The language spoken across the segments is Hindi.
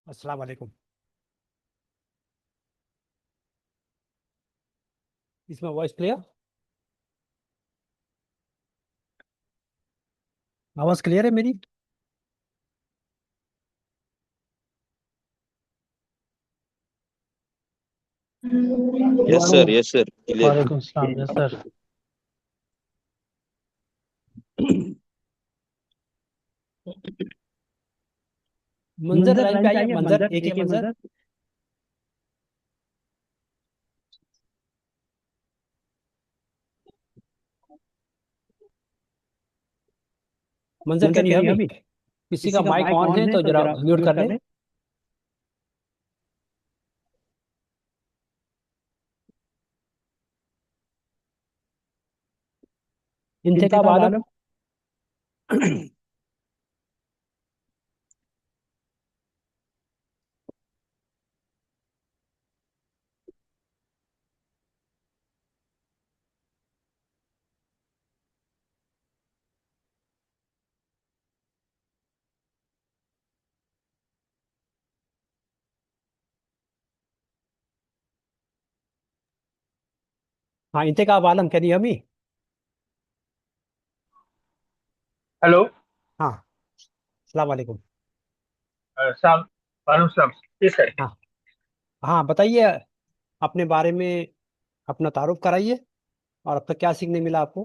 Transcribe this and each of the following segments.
अस्सलाम वालेकुम। इसमें वॉइस क्लियर? आवाज क्लियर है मेरी? Yes sir clear. वालेकुम सलाम। Yes sir. मंजर मंजर लाइन पे लाइन पे आइए। आइए। मंजर, मंजर एक है एक है मंजर। Manzar. Manzar, Manzar can you can hear you hear me? Me? किसी का किसी का माइक माइक ऑन ऑन है है तो तो जरा जरा म्यूट म्यूट कर कर ले। ले। इंतखाब इंतखाब आलम। आलम। हाँ, Intekhab Alam, can you hear me? Hello. हाँ। अस्सलाम वालेकुम। शाम वालेकुम सलाम। जी सर। हाँ। हाँ, बताइए। अपने बारे में अपना तारुफ कराइए। और अब तक क्या सीखने मिला आपको?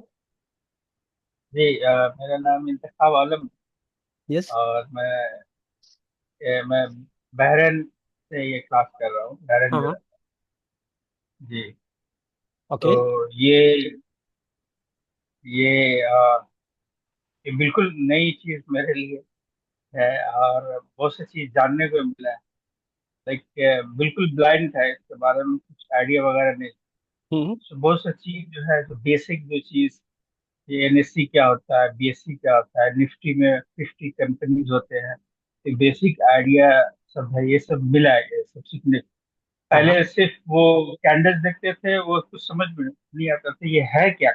जी, मेरा नाम इंतखाब आलम। यस। और मैं बहरेन से ये क्लास कर रहा हूँ, बहरेन हाँ में हाँ। रहता हूँ। जी। ओके। तो ये बिल्कुल नई चीज़ मेरे लिए है, और बहुत सी चीज़ जानने को मिला है। लाइक, बिल्कुल ब्लाइंड है, इसके बारे में कुछ आइडिया वगैरह नहीं। हम्म। तो बहुत सी चीज़ जो है, जो बेसिक जो चीज़, ये एनएससी क्या होता है, बीएससी क्या होता है, निफ्टी में 50 कंपनीज होते हैं, ये बेसिक आइडिया सब है। ये सब मिला है, ये सब सीखने को। हाँ हाँ। पहले सिर्फ वो कैंडल्स देखते थे, वो कुछ समझ में नहीं आता था ये है क्या।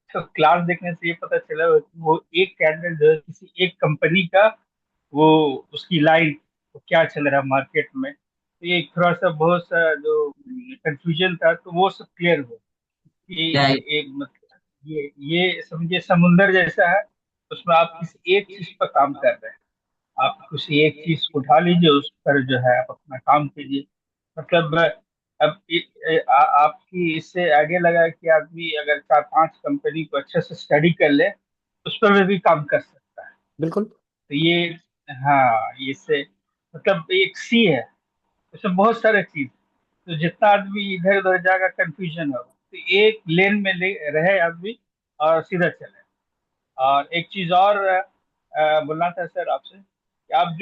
तो क्लास देखने से ये पता चला कि वो एक कैंडल जो है किसी एक कंपनी का, वो उसकी लाइन, वो क्या चल रहा है मार्केट में। तो ये थोड़ा सा बहुत सा जो कंफ्यूजन था, तो वो सब क्लियर हो कि एक मतलब ये समझिए समुंदर जैसा है। उसमें आप किसी एक चीज पर काम कर रहे हैं। आप किसी एक चीज को उठा लीजिए, उस पर जो है आप अपना काम कीजिए। मतलब अब आपकी इससे आगे लगा कि आदमी अगर चार पांच कंपनी को अच्छे से स्टडी कर ले, उस पर भी काम कर सकता है। बिल्कुल। तो ये, हाँ, ये से मतलब एक सी है, इसमें बहुत सारे चीज। तो जितना आदमी इधर उधर जाएगा, कंफ्यूजन होगा, तो एक लेन में ले रहे आदमी और सीधा चले। और एक चीज और बोलना था सर आपसे कि आप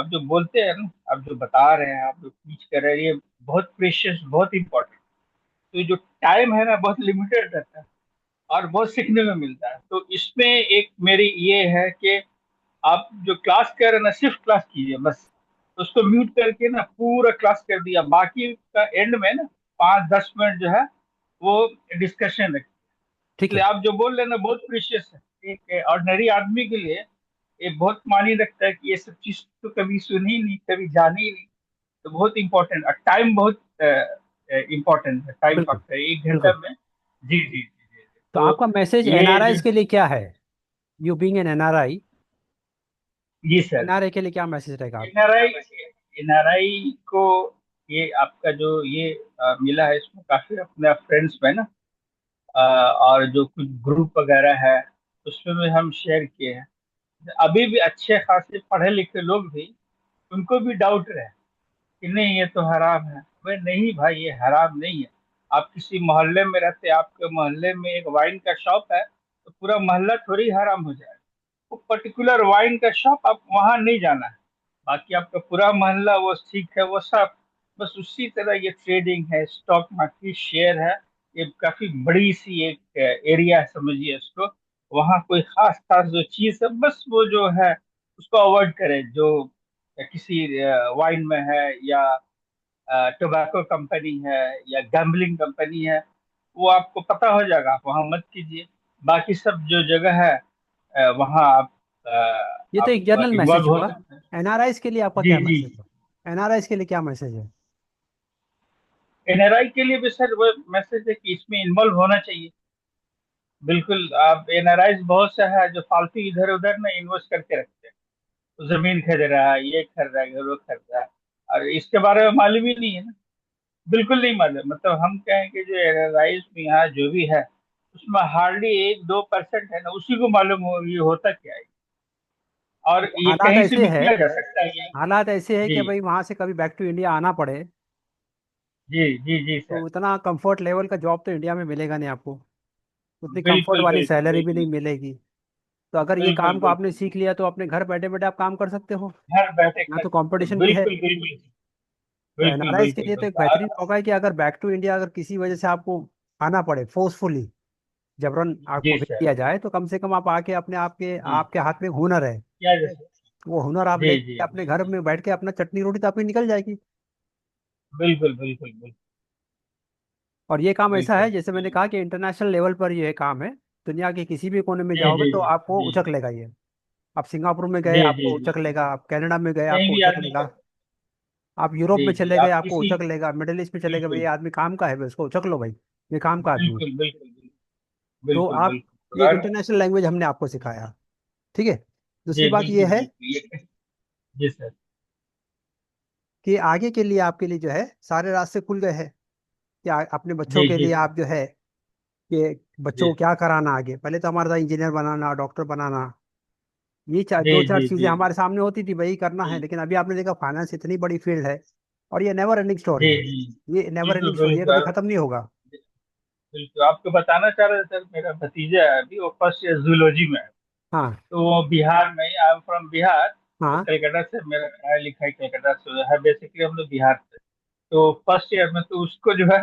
जो बोलते हैं ना, आप जो बता रहे हैं, आप जो टीच कर रहे हैं, ये बहुत प्रेशियस, बहुत इंपॉर्टेंट। तो ये जो टाइम है ना, बहुत लिमिटेड रहता है, और बहुत सीखने में मिलता है। तो इसमें एक मेरी ये है कि आप जो क्लास कर रहे हैं ना, सिर्फ क्लास कीजिए बस। उसको म्यूट करके ना पूरा क्लास कर दिया, बाकी का एंड में ना 5-10 मिनट जो है वो डिस्कशन रखिए। ठीक इसलिए है। आप जो बोल रहे हैं ना, बहुत प्रीशियस है। एक ऑर्डिनरी आदमी के लिए ये बहुत मायने रखता है कि ये सब चीज तो कभी सुनी ही नहीं, कभी जानी ही नहीं। तो बहुत इंपॉर्टेंट, और टाइम बहुत इंपॉर्टेंट है, टाइम बिल्कुल फैक्टर 1 घंटा बिल्कुल। में। जी जी जी जी जी। तो तो आपका मैसेज ये जो, एनआरआईज के लिए क्या है? यू बीइंग एन एनआरआई, जी सर। एनआरआई के लिए क्या मैसेज रहेगा आप? एनआरआई, एनआरआई को ये आपका जो ये मिला है, इसमें काफी अपने फ्रेंड्स में ना, और जो कुछ ग्रुप वगैरह है, उसमें भी हम शेयर किए हैं। अभी भी अच्छे खासे पढ़े लिखे लोग भी, उनको भी डाउट रहे कि नहीं ये तो हराम है। भाई नहीं भाई, ये हराम नहीं है। आप किसी मोहल्ले में रहते, आपके मोहल्ले में एक वाइन का शॉप है, तो पूरा मोहल्ला थोड़ी हराम हो जाए। वो पर्टिकुलर वाइन का शॉप, आप वहां नहीं जाना है। बाकी आपका पूरा मोहल्ला वो ठीक है, वो सब। बस उसी तरह ये ट्रेडिंग है, स्टॉक मार्केट, शेयर है। ये काफी बड़ी सी एक एरिया है, समझिए इसको। वहाँ कोई खास खास जो चीज है, बस वो जो है उसको अवॉइड करें, जो किसी वाइन में है, या टोबैको कंपनी है, या गैम्बलिंग कंपनी है। वो आपको पता हो जाएगा, आप वहाँ मत कीजिए। बाकी सब जो जगह है, वहाँ ये तो आप एक जनरल इन्वॉल्व मैसेज हो हुआ। सकते हैं। एनआरआईज के लिए आपका जी क्या जी। मैसेज है? एनआरआई के लिए क्या मैसेज है? एनआरआई के लिए भी सर वो मैसेज है कि इसमें इन्वॉल्व होना चाहिए। बिल्कुल, आप एनआरआई बहुत सा है जो फालतू इधर उधर ना इन्वेस्ट करके रखते हैं। तो जमीन खरीद रहा है, ये खरीद रहा है, घर वो खरीद रहा है, और इसके बारे में मालूम ही नहीं है ना। बिल्कुल नहीं मालूम। मतलब हम कहें कि जो एनआरआई में यहाँ जो भी है उसमें हार्डली 1-2% है ना, उसी को मालूम हो ये होता क्या है। और ये हालात कहीं से ऐसे भी है, किया जा सकता है ये। हालात ऐसे है कि जी भाई वहां से कभी बैक टू इंडिया आना पड़े जी जी जी सर। तो उतना कंफर्ट लेवल का जॉब तो इंडिया में मिलेगा नहीं आपको, उतनी कंफर्ट बिल्कुल वाली बिल्कुल सैलरी भी नहीं बिल्कुल मिलेगी। तो अगर ये बिल्कुल काम को आपने बिल्कुल सीख लिया तो अपने घर बैठे बैठे आप काम कर सकते हो। घर बैठे यहाँ कर तो सकते हैं। कंपटीशन भी है। बिल्कुल बिल्कुल तो बिल्कुल एनआरआई के बिल्कुल लिए तो एक बिल्कुल बेहतरीन मौका है कि अगर बैक टू इंडिया अगर किसी वजह से आपको आना पड़े फोर्सफुली, जबरन आपको जी भेज सर। दिया जाए, तो कम से कम आप आके अपने आपके जी आपके हाथ में एक हुनर है, क्या जैसे। वो हुनर आप जी लेके जी अपने जी घर जी में बैठ के अपना चटनी रोटी तो आपकी निकल जाएगी। बिल्कुल बिल्कुल बिल्कुल और ये काम ऐसा है बिल्कुल। जैसे मैंने कहा कि इंटरनेशनल लेवल पर ये काम है। दुनिया के किसी भी कोने में जी जाओगे जी तो जी आपको जी उचक लेगा ये। आप सिंगापुर में गए जी जी आपको जी उचक जी लेगा, आप कनाडा में गए कहीं आपको भी उचक आदमी लेगा, कर। आप यूरोप जी में जी चले गए आप आपको किसी। उचक लेगा, मिडिल ईस्ट में चले गए भाई ये बिल्कुल आदमी काम का है भाई उसको उचक लो भाई, ये काम का आदमी है। बिल्कुल बिल्कुल तो बिल्कुल आप, बिल्कुल ये और। इंटरनेशनल लैंग्वेज हमने आपको सिखाया, ठीक है। दूसरी जी बात ये बिल्कुल है बिल्कुल ये। जी सर। कि आगे के लिए आपके लिए जो है सारे रास्ते खुल गए हैं कि अपने बच्चों जी के जी लिए सर। आप जो है कि बच्चों जी को क्या कराना आगे, पहले तो हमारा था इंजीनियर बनाना, डॉक्टर बनाना, ये जी दो चार जी चीजें जी हमारे सामने होती थी, वही करना है। जी लेकिन अभी आपने देखा फाइनेंस इतनी बड़ी फील्ड है और ये नेवर एंडिंग स्टोरी जी है। जी ये नेवर बिल्कुल एंडिंग स्टोरी है, कभी बिल्कुल खत्म नहीं होगा। बिल्कुल आपको बताना चाह रहे थे सर, मेरा भतीजा है अभी वो फर्स्ट ईयर जूलॉजी में है। हाँ तो वो बिहार में, आई एम फ्रॉम बिहार। तो हाँ कलकत्ता से मेरा पढ़ाई लिखाई कलकत्ता से है, बेसिकली हम लोग बिहार से। तो फर्स्ट ईयर में तो उसको जो है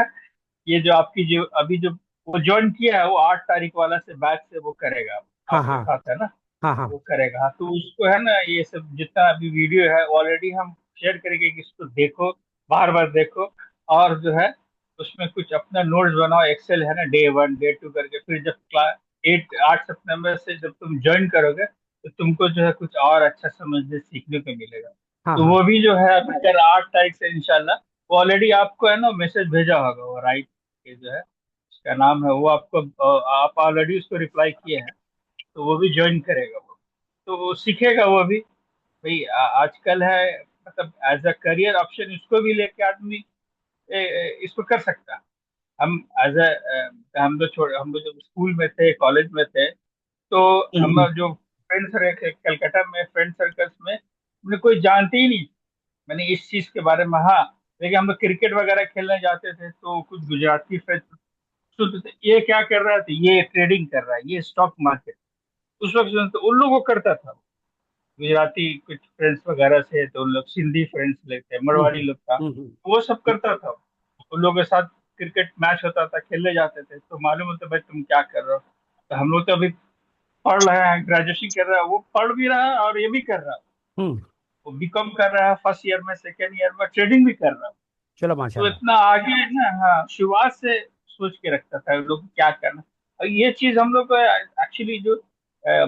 ये जो आपकी जो अभी जो वो ज्वाइन किया है वो 8 तारीख वाला से बैच से वो करेगा। हाँ आपके हाँ साथ है ना। हाँ हाँ वो करेगा, हाँ। तो उसको है ना ये सब जितना अभी वीडियो है ऑलरेडी हम शेयर करेंगे कि इसको देखो, बार बार देखो। और जो है उसमें कुछ अपना नोट्स बनाओ, एक्सेल है ना, डे 1 डे 2 करके। फिर जब क्लास 8 सितंबर से जब तुम ज्वाइन करोगे तो तुमको जो है कुछ और अच्छा समझने सीखने को मिलेगा। हाँ तो हाँ वो भी जो है अगर 8 तारीख से इंशाल्लाह वो ऑलरेडी आपको है ना मैसेज भेजा होगा, वो राइट के जो है उसका नाम है वो आपको, आप ऑलरेडी उसको रिप्लाई किए हैं। तो वो भी ज्वाइन करेगा वो। तो वो सीखेगा वो भी। भाई आजकल है मतलब एज अ करियर ऑप्शन इसको भी लेके आदमी इसको कर सकता है। हम एज अ हम लोग जब स्कूल में थे, कॉलेज में थे, तो हम जो फ्रेंड्स रहे कलकत्ता में, फ्रेंड सर्कल्स में हमने कोई जानते ही नहीं मैंने इस चीज के बारे में। हाँ, लेकिन हम लोग क्रिकेट वगैरह खेलने जाते थे तो कुछ गुजराती फ्रेंड्स सुनते थे, ये क्या कर रहा है, तो ये ट्रेडिंग कर रहा है, ये स्टॉक मार्केट। उस वक्त सुनते उन लोगों को करता था। गुजराती कुछ फ्रेंड्स वगैरह से, तो उन लोग सिंधी फ्रेंड्स लेते, मरवाड़ी लोग था, हम्म। वो सब करता था। उन लोगों के साथ क्रिकेट मैच होता था, खेलने जाते थे, तो मालूम होता भाई तुम क्या कर रहे हो। तो हम लोग तो अभी पढ़ रहे हैं, ग्रेजुएशन कर रहा है, वो पढ़ भी रहा है और ये भी कर रहा है। हम्म। वो बीकॉम कर रहा है फर्स्ट ईयर में, सेकेंड ईयर में ट्रेडिंग भी कर रहा है। चलो तो माशाल्लाह। इतना आगे है ना, हाँ, शुरुआत से सोच के रखता था लोग क्या करना। और ये चीज हम लोग को एक्चुअली जो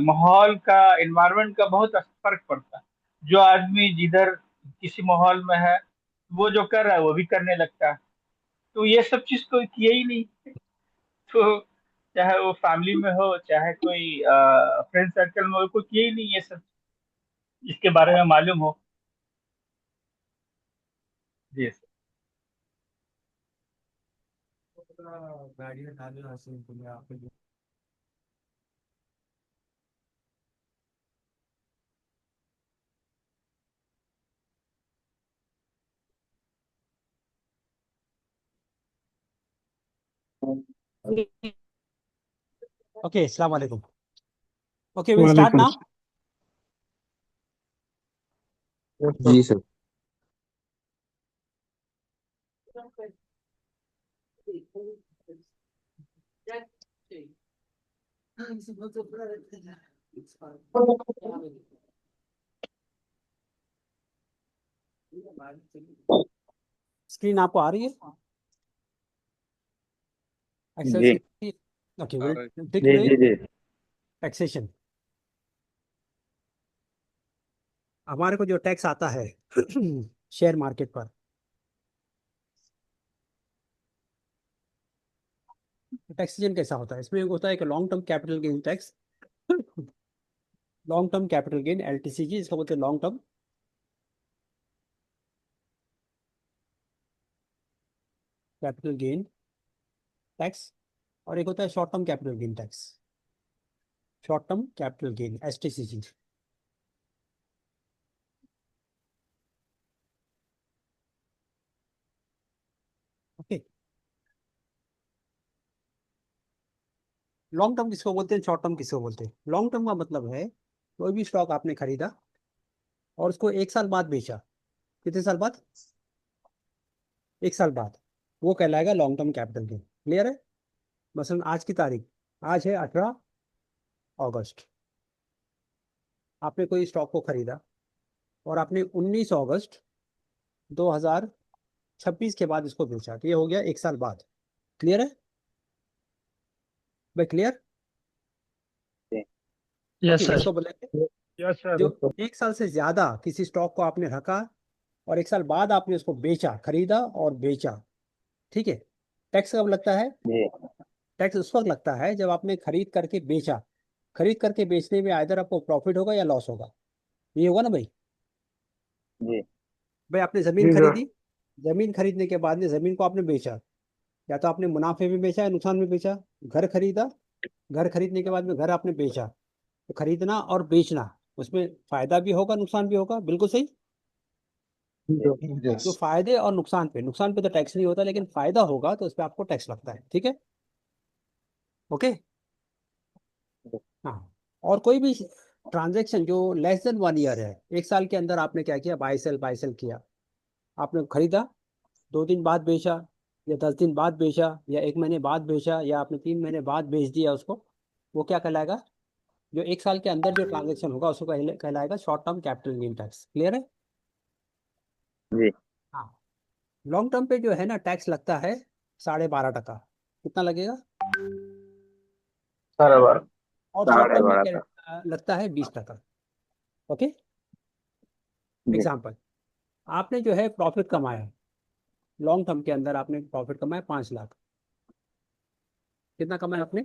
माहौल का, एनवायरनमेंट का बहुत फर्क पड़ता है। जो आदमी जिधर किसी माहौल में है वो जो कर रहा है वो भी करने लगता है। तो ये सब चीज कोई किए ही नहीं। तो चाहे वो फैमिली में हो चाहे कोई फ्रेंड सर्कल में हो, कोई किए ही नहीं ये सब इसके बारे में मालूम हो। जी सर। गाड़ी में डालना आसान हो गया आपको। ओके, अस्सलाम वालेकुम। ओके, विल स्टार्ट वालेकुम नाउ। सलाम। जी सर। स्क्रीन आपको आ रही है? एक्सेल जी स्क्रीन। ओके, विल टिक जी द जी जी। टैक्सेशन। हमारे को जो टैक्स आता है शेयर मार्केट पर। टैक्सेशन कैसा होता है इसमें? होता है कि long term capital gain tax, long term capital gain LTCG, इसका बोलते हैं long term capital gain tax. और एक होता है short term capital gain tax, short term capital gain STCG। Okay, long term किसको बोलते हैं, शॉर्ट टर्म किसको बोलते हैं? लॉन्ग टर्म का मतलब है कोई भी स्टॉक आपने खरीदा और उसको 1 साल बाद बेचा। कितने साल बाद? 1 साल बाद। वो कहलाएगा long term capital gain. Clear है? मसलन आज की तारीख, आज है 18 अगस्त। आपने कोई स्टॉक को खरीदा और आपने 19 अगस्त 2026 के बाद इसको बेचा, तो ये हो गया 1 साल बाद। क्लियर है भाई? क्लियर? Yes okay, sir. इसको बोलेंगे यस सर। जो 1 साल से ज्यादा किसी स्टॉक को आपने रखा और 1 साल बाद आपने उसको बेचा, खरीदा और बेचा, ठीक है। टैक्स कब लगता है? जी टैक्स उस वक्त लगता है जब आपने खरीद करके बेचा। खरीद करके बेचने में आइदर आपको प्रॉफिट होगा या लॉस होगा। ये होगा ना भाई? जी भाई आपने जमीन जी सर। खरीदी, जमीन खरीदने के बाद में जमीन को आपने बेचा, या तो आपने मुनाफे में बेचा या नुकसान में बेचा। घर खरीदा, घर खरीदने के बाद में घर आपने बेचा, तो खरीदना और बेचना उसमें फायदा भी होगा नुकसान भी होगा, बिल्कुल सही। जो यस। फायदे और नुकसान पे तो टैक्स नहीं होता, लेकिन फायदा होगा तो उस पर आपको टैक्स लगता है, ठीक है। ओके, हाँ। और कोई भी ट्रांजैक्शन जो लेस देन 1 ईयर है, 1 साल के अंदर आपने क्या किया, बाय सेल किया, आपने खरीदा, 2 दिन बाद बेचा, या 10 दिन बाद बेचा, या 1 महीने बाद बेचा, या आपने 3 महीने बाद बेच दिया उसको, वो क्या कहलाएगा? जो 1 साल के अंदर जो ट्रांजेक्शन होगा उसको कहलाएगा short term capital gain tax. Clear है? जी हाँ। लॉन्ग टर्म पे जो है ना टैक्स लगता है 12.5%। कितना लगेगा? बराबर। और शॉर्ट साढ़े टर्म में बारह क्या तक। लगता है? 20%। ओके, जी एग्जाम्पल, आपने जो है प्रॉफिट कमाया, लॉन्ग टर्म के अंदर आपने प्रॉफिट कमाया 5 लाख। कितना कमाया आपने?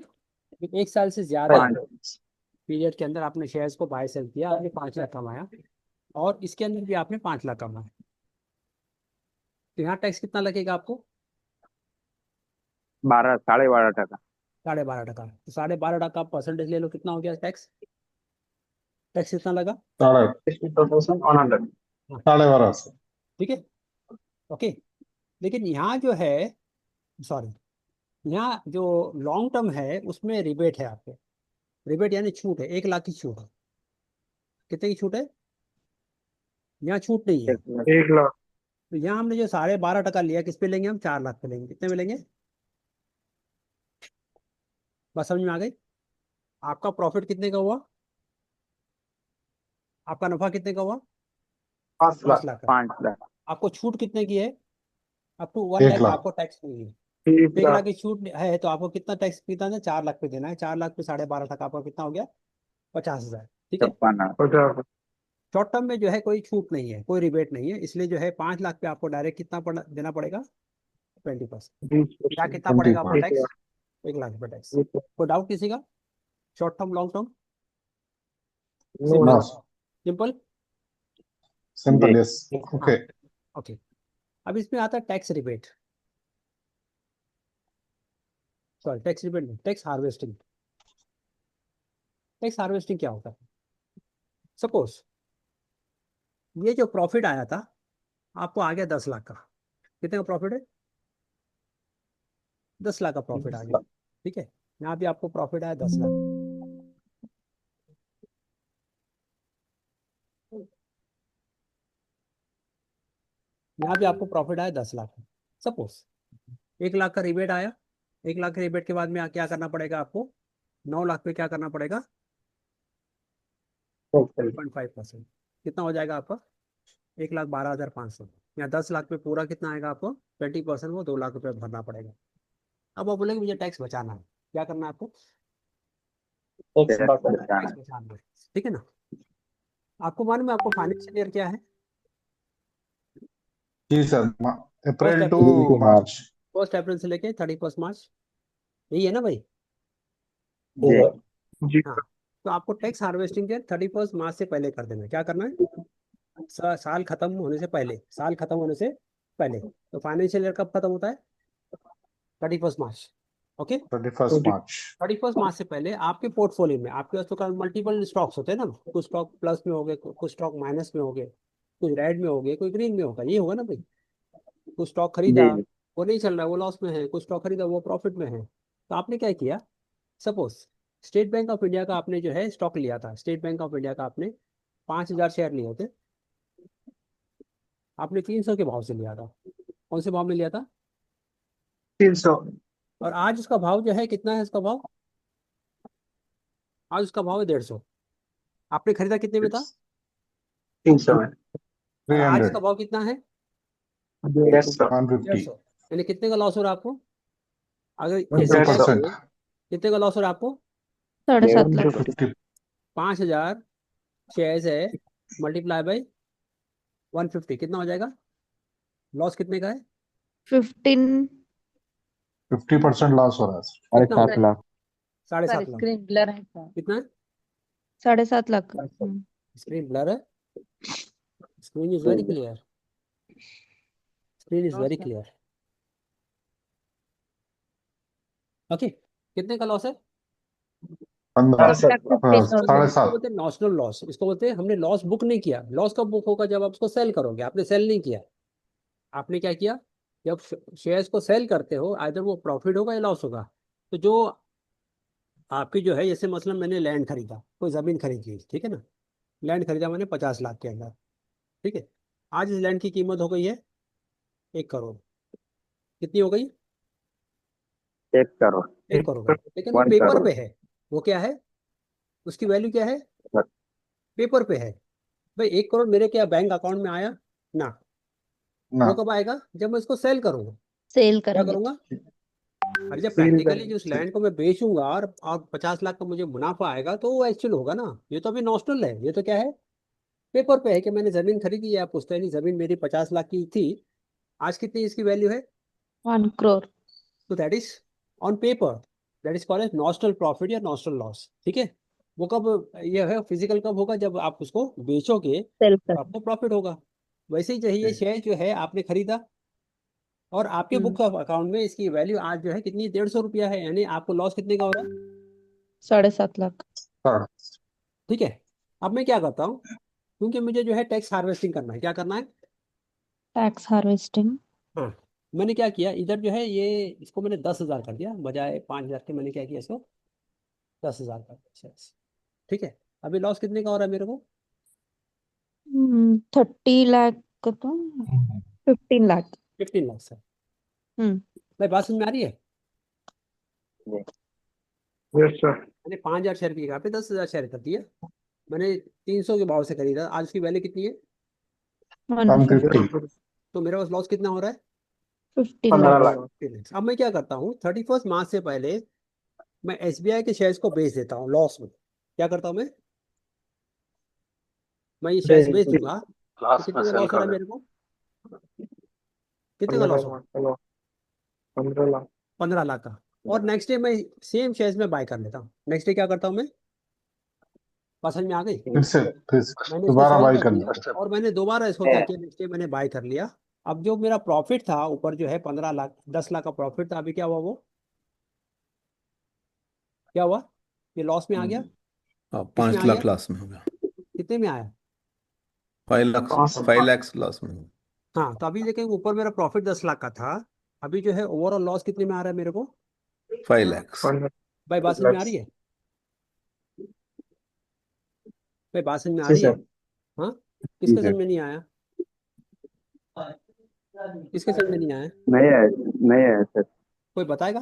1 साल से ज्यादा पाँच। पीरियड के अंदर आपने शेयर्स को बाय सेल किया, आपने 5 लाख कमाया, और इसके अंदर भी आपने 5 लाख कमाया, तो यहाँ टैक्स कितना लगेगा आपको? 12 12.5 टका। 12.5%। तो 12.5% आप परसेंटेज ले लो, कितना हो गया टैक्स? टैक्स कितना लगा? साढ़े 62,100। हाँ, 12.5 से। ठीक है। ओके, लेकिन यहाँ जो है, सॉरी, यहाँ जो लॉन्ग टर्म है उसमें रिबेट है आपके। रिबेट यानी छूट है, 1 लाख की छूट है। कितने की छूट है? यहाँ छूट नहीं है। 1 लाख। तो यहाँ हमने जो 12.5% लिया, किस पे लेंगे हम? 4 लाख पे लेंगे। कितने में लेंगे? बस समझ में आ गई? आपका प्रॉफिट कितने का हुआ? आपका नफा कितने का हुआ? 5 लाख का। 5 लाख। आपको छूट कितने की है? अप टू 1 लाख एक का लाख आपको टैक्स नहीं है। एक तो 1 लाख लाख की छूट है तो आपको कितना टैक्स कितना है? 4 लाख पे देना है। 4 लाख पे 12.5% आपका कितना हो गया? 50,000, ठीक है। 56। 50। शॉर्ट टर्म में जो है कोई छूट नहीं है, कोई रिबेट नहीं है, इसलिए जो है 5 लाख पे आपको डायरेक्ट कितना देना पड़ेगा? 20%। क्या 20%। कितना ट्वेंटी पड़ेगा आपको पर 1 लाख। टैक्स? 1 लाख रुपये टैक्स। कोई डाउट किसी का? Short term long term? No simple, simple. जी सिंपल। यस। हाँ, ओके। ओके। अब इसमें आता है tax rebate, sorry tax rebate नहीं, टैक्स हार्वेस्टिंग। टैक्स हार्वेस्टिंग क्या होता है? सपोज ये जो प्रॉफिट आया था, आपको आ गया 10 लाख का। कितने का प्रॉफिट है? 10 लाख का प्रॉफिट आ गया, ठीक है। यहाँ भी आपको प्रॉफिट आया 10 लाख। यहाँ भी आपको प्रॉफिट आया 10 लाख। सपोज 1 लाख का रिबेट आया। 1 लाख के रिबेट के बाद में क्या करना पड़ेगा आपको? 9 लाख पे क्या करना पड़ेगा? 2.5%। कितना हो जाएगा आपका? 1,12,500। या 10 लाख पे पूरा कितना आएगा आपको? 20%, वो 2 लाख रुपये भरना पड़ेगा। अब आप बोलेंगे मुझे टैक्स बचाना है, क्या करना है आपको? टैक्स बचाना है, ठीक है ना। आपको मालूम है आपको फाइनेंशियल ईयर क्या है? जी sir, April first to April March. First April से लेके 31 मार्च, यही है ना भाई? जी जी हाँ। तो आपको टैक्स हार्वेस्टिंग के 31 मार्च से पहले कर देना है। क्या करना है? साल खत्म होने से पहले, साल खत्म होने से पहले। तो फाइनेंशियल ईयर कब खत्म होता है? 31 मार्च। ओके। 31 मार्च। 31 मार्च से पहले आपके पोर्टफोलियो में, आपके पास तो मल्टीपल स्टॉक्स होते हैं ना, कुछ स्टॉक प्लस में हो गए, कुछ स्टॉक माइनस में हो गए, कुछ रेड में हो गए, कोई ग्रीन में होगा, ये होगा ना भाई। कुछ स्टॉक खरीदा, जी वो नहीं चल रहा, वो लॉस में है, कुछ स्टॉक खरीदा, वो प्रॉफिट में है। तो आपने क्या किया? Suppose state bank of India का आपने जो है स्टॉक लिया था, स्टेट बैंक ऑफ इंडिया का आपने 5,000 शेयर लिए होते, आपने 300 के भाव से लिया था। कौन से भाव में लिया था? 300। और आज उसका भाव जो है कितना है? उसका भाव आज उसका भाव है 150। आपने खरीदा कितने में था? 300 में और आज 300, उसका भाव कितना है? 150। 150, 150। यानी कितने का लॉस हो रहा है आपको? अगर 150। 50%, कितने का लॉस हो रहा है आपको? 7.5 लाख। 50, 5,000 शेयर्स है, मल्टीप्लाई बाई 150, कितना हो जाएगा? लॉस कितने का है? 15। 50% लॉस हो रहा है सर। कितना हो 7.5 रहा है? लाख। 7.5 लाख। स्क्रीन ब्लर है सर। कितना है? 7.5 लाख। स्क्रीन ब्लर है। Screen is very clear. Screen is very clear. Okay. कितने का लॉस है? 15, 7,50,000। साढ़े इसको सात। बोलते हैं नॉशनल लॉस। इसको बोलते हैं हमने लॉस बुक नहीं किया। लॉस कब बुक होगा? जब आप उसको सेल करोगे। आपने सेल नहीं किया। आपने क्या किया? जब शेयर्स को सेल करते हो, आइदर वो प्रॉफिट होगा या लॉस होगा। तो जो आपकी जो है, जैसे मतलब मैंने लैंड खरीदा, कोई ज़मीन खरीदी, ठीक है ना, लैंड खरीदा मैंने 50 लाख के अंदर, ठीक है। आज इस लैंड की कीमत हो गई है 1 करोड़। कितनी हो गई? 1 करोड़। 1 करोड़ हो गई। लेकिन वो 1 पेपर करोड़ पे है। वो क्या है? उसकी वैल्यू क्या है? पेपर पे है। भाई 1 करोड़ मेरे क्या बैंक अकाउंट में आया ना? ना, वो कब आएगा? जब मैं इसको सेल करूंगा। सेल क्या करेंगे। करूंगा? और जब सेल प्रैक्टिकली जो उस लैंड को मैं बेचूंगा और 50 लाख का मुझे मुनाफा आएगा, तो वो एक्चुअल होगा ना। ये तो अभी नॉस्टल है। ये तो क्या है? पेपर पे है कि मैंने जमीन खरीदी है। आप पूछते हैं नहीं, जमीन मेरी 50 लाख की थी, आज कितनी इसकी वैल्यू है? 1 करोड़। तो that is on paper. That is called as notional profit या नॉस्टल लॉस, ठीक है। वो कब ये है? फिजिकल कब होगा? जब आप उसको बेचोगे सेल और कर। आपको प्रॉफिट होगा। वैसे ही चाहिए, शेयर जो है आपने खरीदा और आपके बुक ऑफ अकाउंट में इसकी वैल्यू आज जो है कितनी? 150 रुपया है। यानी आपको लॉस कितने का हो रहा है? 7.5 लाख। साढ़े। ठीक है। अब मैं क्या करता हूँ, क्योंकि मुझे जो है टैक्स हार्वेस्टिंग करना है। क्या करना है? Tax harvesting. हाँ। मैंने क्या किया, इधर जो है ये, इसको मैंने 10,000 कर दिया, बजाय 5,000 के। मैंने क्या किया, इसको 10,000 कर दिया। ठीक है। अभी लॉस कितने का हो रहा है मेरे को? 30 लाख का तो 15 लाख। 15 लाख सर। हम्म। भाई बात समझ में आ रही है? Yes sir. मैंने 5,000 शेयर की जगह पे 10,000 शेयर कर दिया। मैंने 300 के भाव से खरीदा। आज उसकी वैल्यू कितनी है? 150, तो मेरा पास लॉस कितना हो रहा है? 15 15 लाख। लाख। 15 लाख। अब मैं क्या करता हूँ, 31 मार्च से पहले मैं एसबीआई के शेयर्स को बेच देता हूँ लॉस में। क्या करता हूँ मैं ये शेयर्स बेच दूंगा। तो कितने का लॉस हो रहा है मेरे को? कितने का लॉस हो रहा है? 15 लाख। 15 लाख का। और नेक्स्ट डे मैं सेम शेयर्स में बाय कर लेता हूँ। नेक्स्ट डे क्या करता हूँ मैं? पसंद में आ गई। फिर मैंने इसको दोबारा सेल बाई कर कर दिया लिया। और मैंने दोबारा इसको क्या किया, नेक्स्ट डे मैंने बाय कर लिया। अब जो मेरा प्रॉफिट था ऊपर जो है 15 लाख, 10 लाख का प्रॉफिट था, अभी क्या हुआ? वो क्या हुआ? ये लॉस में आ गया। किसमें 5 आ गया? लाख लॉस में हो गया। कितने में आया? 5 लाख, 5 लाख लॉस में हो गया। हाँ। तो अभी देखें, ऊपर मेरा प्रॉफिट 10 लाख का था, अभी जो है ओवरऑल लॉस कितने में आ रहा है मेरे को? 5 lakhs। भाई बात समझ में आ रही है? भाई बात समझ में आ रही है? हाँ। किसके समझ में नहीं आया? किसके समझ में नहीं आया? नहीं है, नहीं है सर। कोई बताएगा?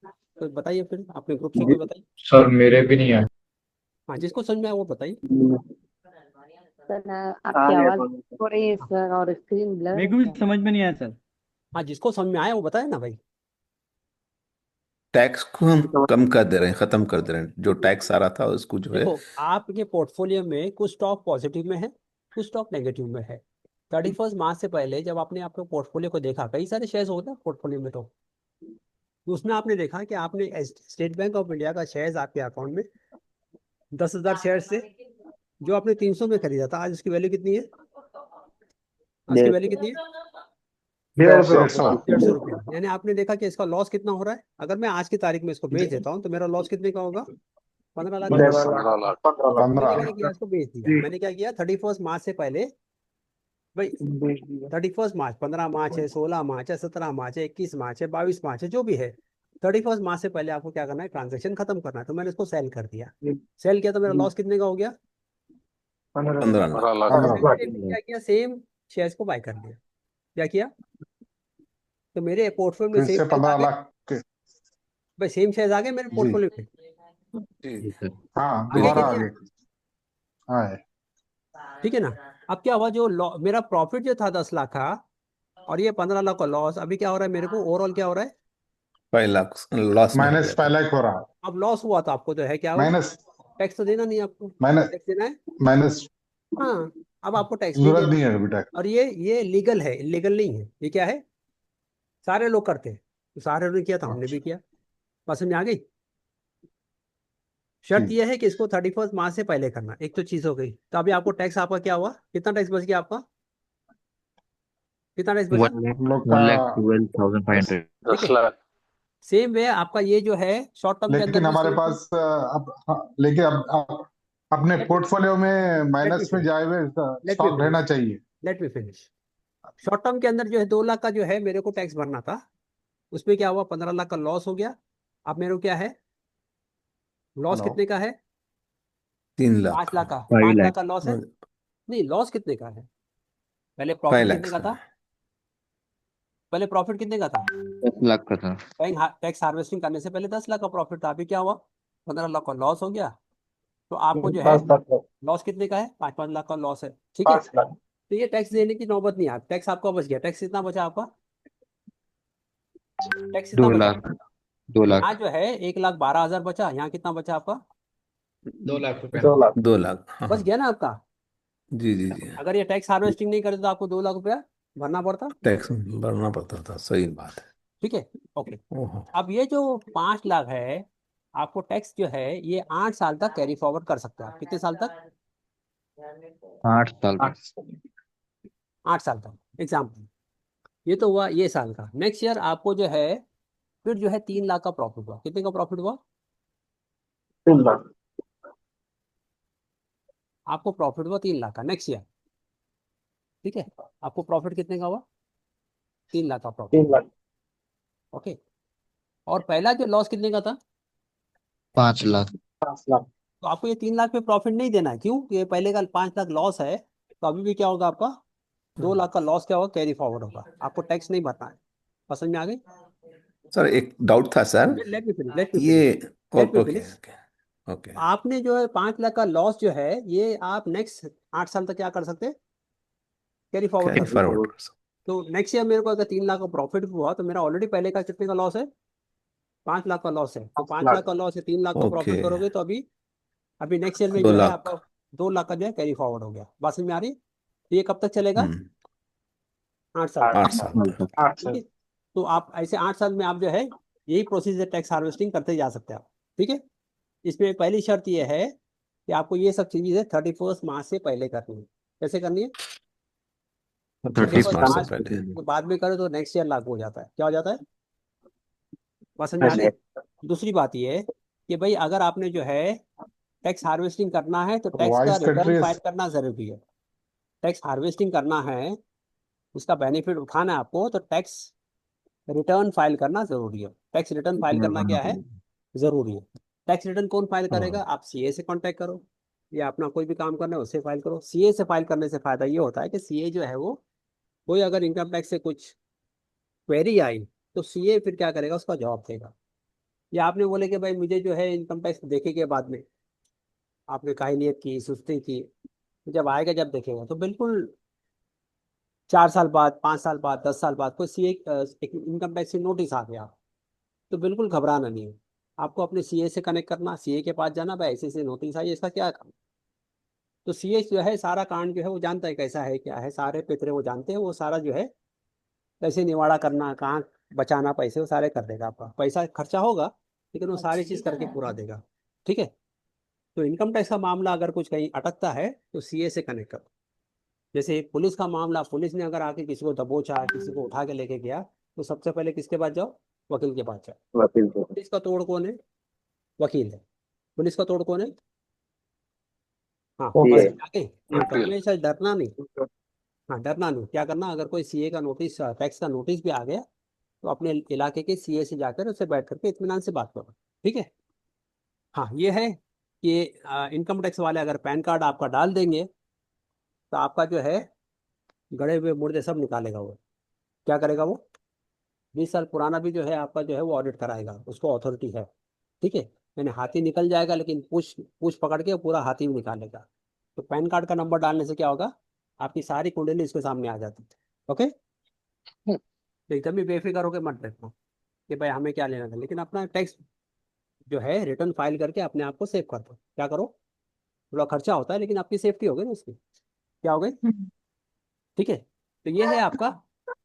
कोई बताइए फिर, अपने ग्रुप से कोई बताइए। सर मेरे भी नहीं है। हाँ, जिसको समझ में आया वो बताइए। सर आपकी आवाज हो रही है सर, और स्क्रीन ब्लर मेरे को भी समझ में नहीं आया सर। हाँ, जिसको समझ में आया वो बताए ना भाई। टैक्स को हम कम कर दे रहे हैं, खत्म कर दे रहे हैं। जो टैक्स आ रहा था उसको जो है। देखो, आपके पोर्टफोलियो में कुछ स्टॉक पॉजिटिव में है, कुछ स्टॉक नेगेटिव में है। 31 मार्च से पहले जब आपने आपके पोर्टफोलियो को देखा, कई सारे शेयर्स होते हैं पोर्टफोलियो में, तो उसमें आपने देखा कि आपने स्टेट बैंक ऑफ इंडिया का शेयर्स आपके अकाउंट में 10,000 शेयर से जो आपने 300 में खरीदा था, आज उसकी वैल्यू कितनी है? आज की वैल्यू कितनी है? 150 150 रुपया। यानी आपने देखा कि इसका लॉस कितना हो रहा है। अगर मैं आज की तारीख में इसको बेच देता हूँ तो मेरा लॉस कितने का होगा? 15 लाख। 15 लाख। मैंने 15 क्या किया, इसको बेच दिया। जी। मैंने क्या किया, 31 मार्च से पहले, भाई बेच दिया। 31 मार्च, 15 मार्च है, 16 मार्च है, 17 मार्च है, 21 मार्च है, 22 मार्च है, जो भी है, 31 मार्च से पहले आपको क्या करना है, ट्रांजेक्शन खत्म करना है। तो मैंने इसको सेल कर दिया। जी। सेल किया तो मेरा जी। लॉस कितने का हो गया? 15 15 लाख। लाख। 15 फिर मैंने क्या किया, सेम शेयर्स को बाय कर लिया। क्या किया? तो मेरे पोर्टफोलियो में फिर सेम से शेयर्स आ 15 गए। लाख के। भाई सेम शेयर्स आ गए मेरे जी पोर्टफोलियो में। हाँ, आगे दोबारा कितने आगे। आए? हाँ है। ठीक है ना। अब क्या हुआ, जो मेरा प्रॉफिट जो था 10 लाख का, और ये 15 लाख का लॉस, अभी क्या हो रहा है मेरे को, ओवरऑल क्या हो रहा है? 5 लाख लॉस में हो माइनस गया 5 था। लाख हो रहा है। अब लॉस हुआ तो आपको जो है क्या हुआ, माइनस टैक्स तो देना नहीं है आपको। माइनस टैक्स देना है। माइनस हाँ, अब आपको टैक्स नहीं जरूरत देना। नहीं है अभी तक। और ये लीगल है, इलीगल नहीं है। ये क्या है, सारे लोग करते हैं, तो सारे लोग ने किया तो हमने भी किया। बात समझ में आ गई? शर्त जी यह है कि इसको 31 मार्च से पहले करना। एक तो चीज हो गई। तो अभी आपको टैक्स, आपका क्या हुआ, कितना टैक्स बच गया आपका? कितना टैक्स बचा? हम लोग का 1,12,500। ठीक है। सेम वे आपका ये जो है शॉर्ट टर्म के अंदर लेकिन भी हमारे सेम है। पास अब हाँ, लेकिन अब अपने लेट पोर्टफोलियो में लेट मी माइनस में फिनिश जाए हुए लेट मी स्टॉक फिनिश रहना चाहिए। Late me finish. Short term के अंदर जो है 2 लाख का जो है मेरे को टैक्स भरना था, उसमें क्या हुआ, 15 लाख का लॉस हो गया। अब मेरे को क्या है, लॉस हेलो कितने का है? 3 5 लाख। लाख का। 5 5 लाख लाख। का लॉस है। नहीं, लॉस कितने का है? पहले 5 प्रॉफिट कितने लाख का का था? पहले प्रॉफिट कितने का था? 10 लाख का था। टैक्स हार्वेस्टिंग करने से पहले 10 लाख का प्रॉफिट था। अभी क्या हुआ, 15 लाख का लॉस हो गया। तो आपको जो है 5 लाख का। लॉस कितने का है? 5-5 लाख का लॉस है। ठीक है। 5 लाख। तो ये टैक्स देने की नौबत नहीं आ, टैक्स आपका बच गया। टैक्स कितना बचा आपका? टैक्स कितना 2 बचा? लाख। 2 यहाँ लाख। जो है 1,12,000 बचा। यहाँ कितना बचा आपका? 2 लाख रुपया। 2 लाख। 2 लाख। हाँ बच हाँ। गया ना आपका। जी जी जी। अगर ये टैक्स हार्वेस्टिंग नहीं करते तो आपको 2 लाख रुपया भरना पड़ता। टैक्स भरना पड़ता था, सही बात है। ठीक है। ओके। ओहो। अब ये जो 5 लाख है, आपको टैक्स जो है ये 8 साल तक कैरी फॉरवर्ड कर सकते हैं आप। कितने साल तक? 8 साल तक। 8 साल तक। एग्जाम्पल, ये तो हुआ ये साल का। नेक्स्ट ईयर आपको जो है फिर जो है 3 लाख का प्रॉफिट हुआ। कितने का प्रॉफिट हुआ? 3 लाख। आपको प्रॉफिट हुआ 3 लाख का नेक्स्ट ईयर। ठीक है। आपको प्रॉफिट कितने का हुआ? 3 लाख का प्रॉफिट। 3 लाख। ओके। और पहला जो लॉस कितने का था? 5 लाख। 5 लाख। तो आपको ये 3 लाख पे प्रॉफिट नहीं देना है। क्यों? ये पहले का 5 लाख लॉस है, तो अभी भी क्या होगा आपका, 2 लाख का लॉस क्या होगा, कैरी फॉरवर्ड होगा। आपको टैक्स नहीं भरना है। समझ में आ गई? सर एक डाउट था sir. Let me finish let me ये finish let me okay finish. Okay okay. आपने जो है 5 लाख का लॉस जो है, ये आप नेक्स्ट 8 साल तक क्या कर सकते हैं, कैरी फॉरवर्ड कैरी कर सकते हैं। फॉरवर्ड। तो नेक्स्ट ईयर मेरे को अगर 3 लाख का प्रॉफिट हुआ तो मेरा ऑलरेडी पहले का कितने का लॉस है? 5 लाख का लॉस है। तो 5 लाख का लॉस है, 3 लाख का ओके। प्रॉफिट करोगे तो अभी अभी नेक्स्ट ईयर में 2 जो है लाख। आपका 2 लाख का जो है कैरी फॉरवर्ड हो गया। बात समझ में आ रही है? तो ये कब तक चलेगा? 8 साल तक। 8 साल तक। 8 ठीक साल। है। तो आप ऐसे 8 साल में आप जो है यही प्रोसीजर टैक्स हार्वेस्टिंग करते जा सकते हैं आप। ठीक है। इसमें पहली शर्त ये है कि आपको ये सब चीजें 31 मार्च से पहले करनी है। कैसे करनी है? 31 31 मार्च से मार्च पहले। के बाद में करो तो नेक्स्ट ईयर लागू हो जाता है। क्या हो जाता है? बात समझ में आ रही है? दूसरी बात ये है कि भाई अगर आपने जो है टैक्स हार्वेस्टिंग करना है तो टैक्स का वाइस रिटर्न कंट्रीज फाइल करना जरूरी है। टैक्स हार्वेस्टिंग करना है, उसका बेनिफिट उठाना है आपको, तो टैक्स रिटर्न फाइल करना जरूरी है। टैक्स रिटर्न फाइल करना क्या है, जरूरी है। टैक्स रिटर्न कौन फाइल करेगा? आप सीए से कांटेक्ट करो, या अपना कोई भी काम करना है उससे फाइल करो। सीए से फाइल करने से फायदा ये होता है कि सीए जो है वो, कोई अगर इनकम टैक्स से कुछ क्वेरी आई तो सीए फिर क्या करेगा, उसका जवाब देगा। या आपने बोले कि भाई मुझे जो है इनकम टैक्स देखे के बाद में आपने काहलियत की, सुस्ती की, तो जब आएगा जब देखेगा तो बिल्कुल 4 साल बाद, 5 साल बाद, 10 साल बाद कोई सीए इनकम टैक्स से नोटिस आ गया, तो बिल्कुल घबराना नहीं है। आपको अपने सीए से कनेक्ट करना, सीए के पास जाना, भाई ऐसे ऐसे नोटिस आई, इसका क्या काम। तो सीए जो है सारा कांड जो है वो जानता है कैसा है क्या है, सारे पेतरे वो जानते हैं, वो सारा जो है कैसे निवाड़ा करना, कहाँ बचाना पैसे, वो सारे कर देगा। आपका पैसा खर्चा होगा लेकिन वो सारी चीज करके पूरा देगा। ठीक है। तो इनकम टैक्स का मामला अगर कुछ कहीं अटकता है तो सीए से कनेक्ट करो। जैसे पुलिस का मामला, पुलिस ने अगर आके किसी को दबोचा, किसी को उठा के लेके गया, तो सबसे पहले किसके पास जाओ? वकील के पास जाओ। वकील को पुलिस का तोड़ कौन है? वकील है। पुलिस का तोड़ कौन है? हाँ, सीए बस आगे। हाँ, तो हमेशा डरना नहीं। हाँ, डरना नहीं। क्या करना, अगर कोई सीए का नोटिस, टैक्स का नोटिस भी आ गया, तो अपने इलाके के सीए से जाकर उससे बैठ करके इत्मीनान से बात करो। ठीक है। हाँ, ये है कि इनकम टैक्स वाले अगर पैन कार्ड आपका डाल देंगे तो आपका जो है गड़े हुए मुर्दे सब निकालेगा वो। क्या करेगा वो? 20 साल पुराना भी जो है आपका जो है वो ऑडिट कराएगा, उसको अथॉरिटी है। ठीक है। यानी हाथी निकल जाएगा लेकिन पूछ पूछ पकड़ के पूरा हाथी भी निकालेगा। तो पैन कार्ड का नंबर डालने से क्या होगा, आपकी सारी कुंडली इसके सामने आ जाती है। ओके। तो एकदम ही बेफिक्र होकर मत बैठना कि भाई हमें क्या लेना था, लेकिन अपना टैक्स जो है रिटर्न फाइल करके अपने आप को सेव कर दो। क्या करो, थोड़ा खर्चा होता है लेकिन आपकी सेफ्टी हो गई ना उसकी। क्या हो गई? ठीक है। तो ये है आपका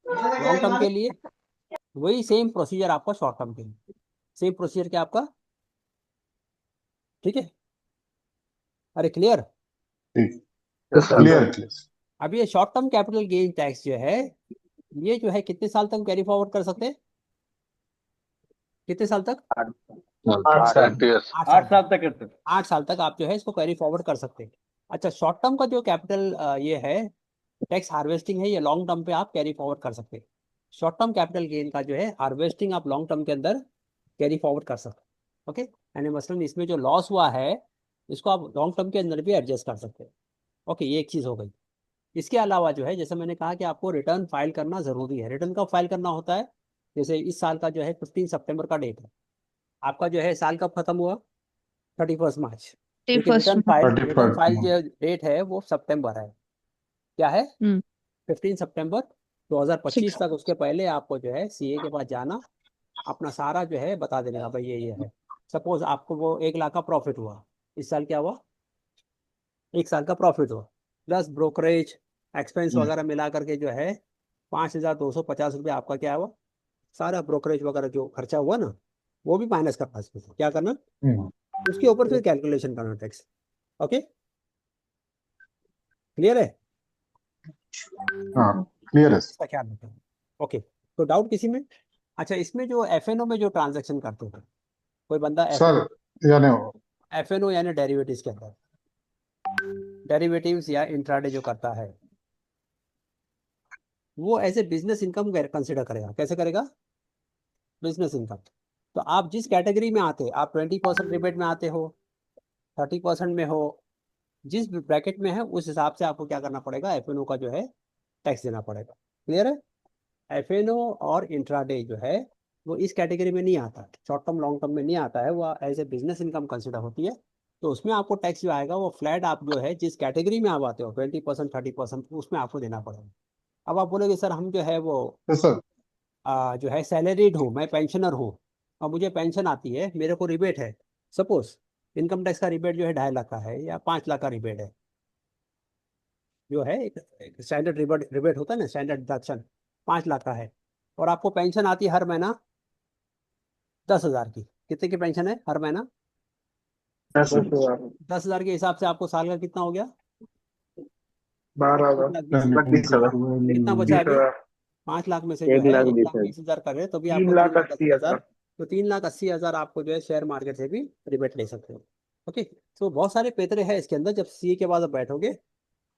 लॉन्ग टर्म के लिए। वही सेम प्रोसीजर आपका शॉर्ट टर्म के लिए, सेम प्रोसीजर क्या आपका। ठीक है। अरे क्लियर? ठीक, सर क्लियर क्लियर। अब ये short term capital gain tax जो है, ये जो है कितने साल तक कैरी फॉरवर्ड कर सकते हैं? कितने साल तक? 8 साल 8 साल तक करते हैं। 8 साल तक आप जो है इसको कैरी फॉरवर्ड कर सकते हैं। अच्छा, शॉर्ट टर्म का जो कैपिटल ये है टैक्स हार्वेस्टिंग है, ये लॉन्ग टर्म पे आप कैरी फॉरवर्ड कर सकते हैं। शॉर्ट टर्म कैपिटल गेन का जो है हार्वेस्टिंग आप लॉन्ग टर्म के अंदर कैरी फॉरवर्ड कर सकते हैं। ओके। यानी मसलन इसमें जो लॉस हुआ है इसको आप लॉन्ग टर्म के अंदर भी एडजस्ट कर सकते हैं। ओके, ये एक चीज़ हो गई। इसके अलावा जो है, जैसे मैंने कहा कि आपको रिटर्न फाइल करना ज़रूरी है। रिटर्न कब फाइल करना होता है? जैसे इस साल का जो है 15 सितंबर का डेट है, आपका जो है साल कब खत्म हुआ? 31 मार्च। लेकिन 31 थर्टी रिटर्न फाइल फर्स्ट जो डेट है वो सितंबर है। क्या है? हम्म 15 सितंबर 2025 6 तक। उसके पहले आपको जो है सीए के पास जाना, अपना सारा जो है बता देने का, भाई ये है। सपोज आपको वो 1 लाख का प्रॉफिट हुआ इस साल, क्या हुआ? 1 साल का प्रॉफिट हुआ, प्लस ब्रोकरेज एक्सपेंस वगैरह मिला करके जो है 5,250 रुपये आपका क्या हुआ, सारा ब्रोकरेज वगैरह जो खर्चा हुआ ना, वो भी माइनस करना इसमें से। क्या करना? उसके ऊपर फिर कैलकुलेशन करना टैक्स। ओके, क्लियर है? हाँ क्लियर है इसका ख्याल रखना। ओके, तो डाउट किसी में? अच्छा, इसमें जो एफएनओ में जो ट्रांजैक्शन करते हैं, कोई बंदा सर। यानी एफएनओ यानी डेरिवेटिव्स के अंदर, डेरिवेटिव्स या इंट्राडे जो करता है, वो as a business income consider करेगा। कैसे करेगा? Business income. तो आप जिस कैटेगरी में आते, आप 20% रिबेट में आते हो, 30% में हो, जिस ब्रैकेट में है उस हिसाब से आपको क्या करना पड़ेगा, एफएनओ का जो है टैक्स देना पड़ेगा। क्लियर है? एफएनओ और इंट्राडे जो है वो इस कैटेगरी में नहीं आता, शॉर्ट टर्म लॉन्ग टर्म में नहीं आता है, वो as a business income consider होती है। तो उसमें आपको टैक्स जो आएगा वो फ्लैट, आप जो है जिस कैटेगरी में आप आते हो 20% 30%, उसमें आपको देना पड़ेगा। अब आप बोलोगे सर हम जो है वो सर जो है सैलरीड हूँ, मैं पेंशनर हूँ और मुझे पेंशन आती है, मेरे को रिबेट है। सपोज इनकम टैक्स का रिबेट जो है 2.5 लाख का है या 5 लाख का रिबेट है, जो है एक स्टैंडर्ड रिबेट रिबेट होता है ना, स्टैंडर्ड डिडक्शन 5 लाख का है, और आपको पेंशन आती है हर महीना 10,000 की। कितने की पेंशन है हर महीना? 10,000 10,000 के हिसाब से आपको साल का कितना हो गया? 12,000 1,20,000। कितना बचा अभी? 5 लाख में से जो है 1,20,000 1,20,000 कर रहे हैं, तो भी आपको 3,80,000। तो 3,80,000 आपको जो है शेयर मार्केट से भी रिबेट ले सकते हो। ओके। तो बहुत सारे पेतरे हैं इसके अंदर, जब सीए के बाद आप बैठोगे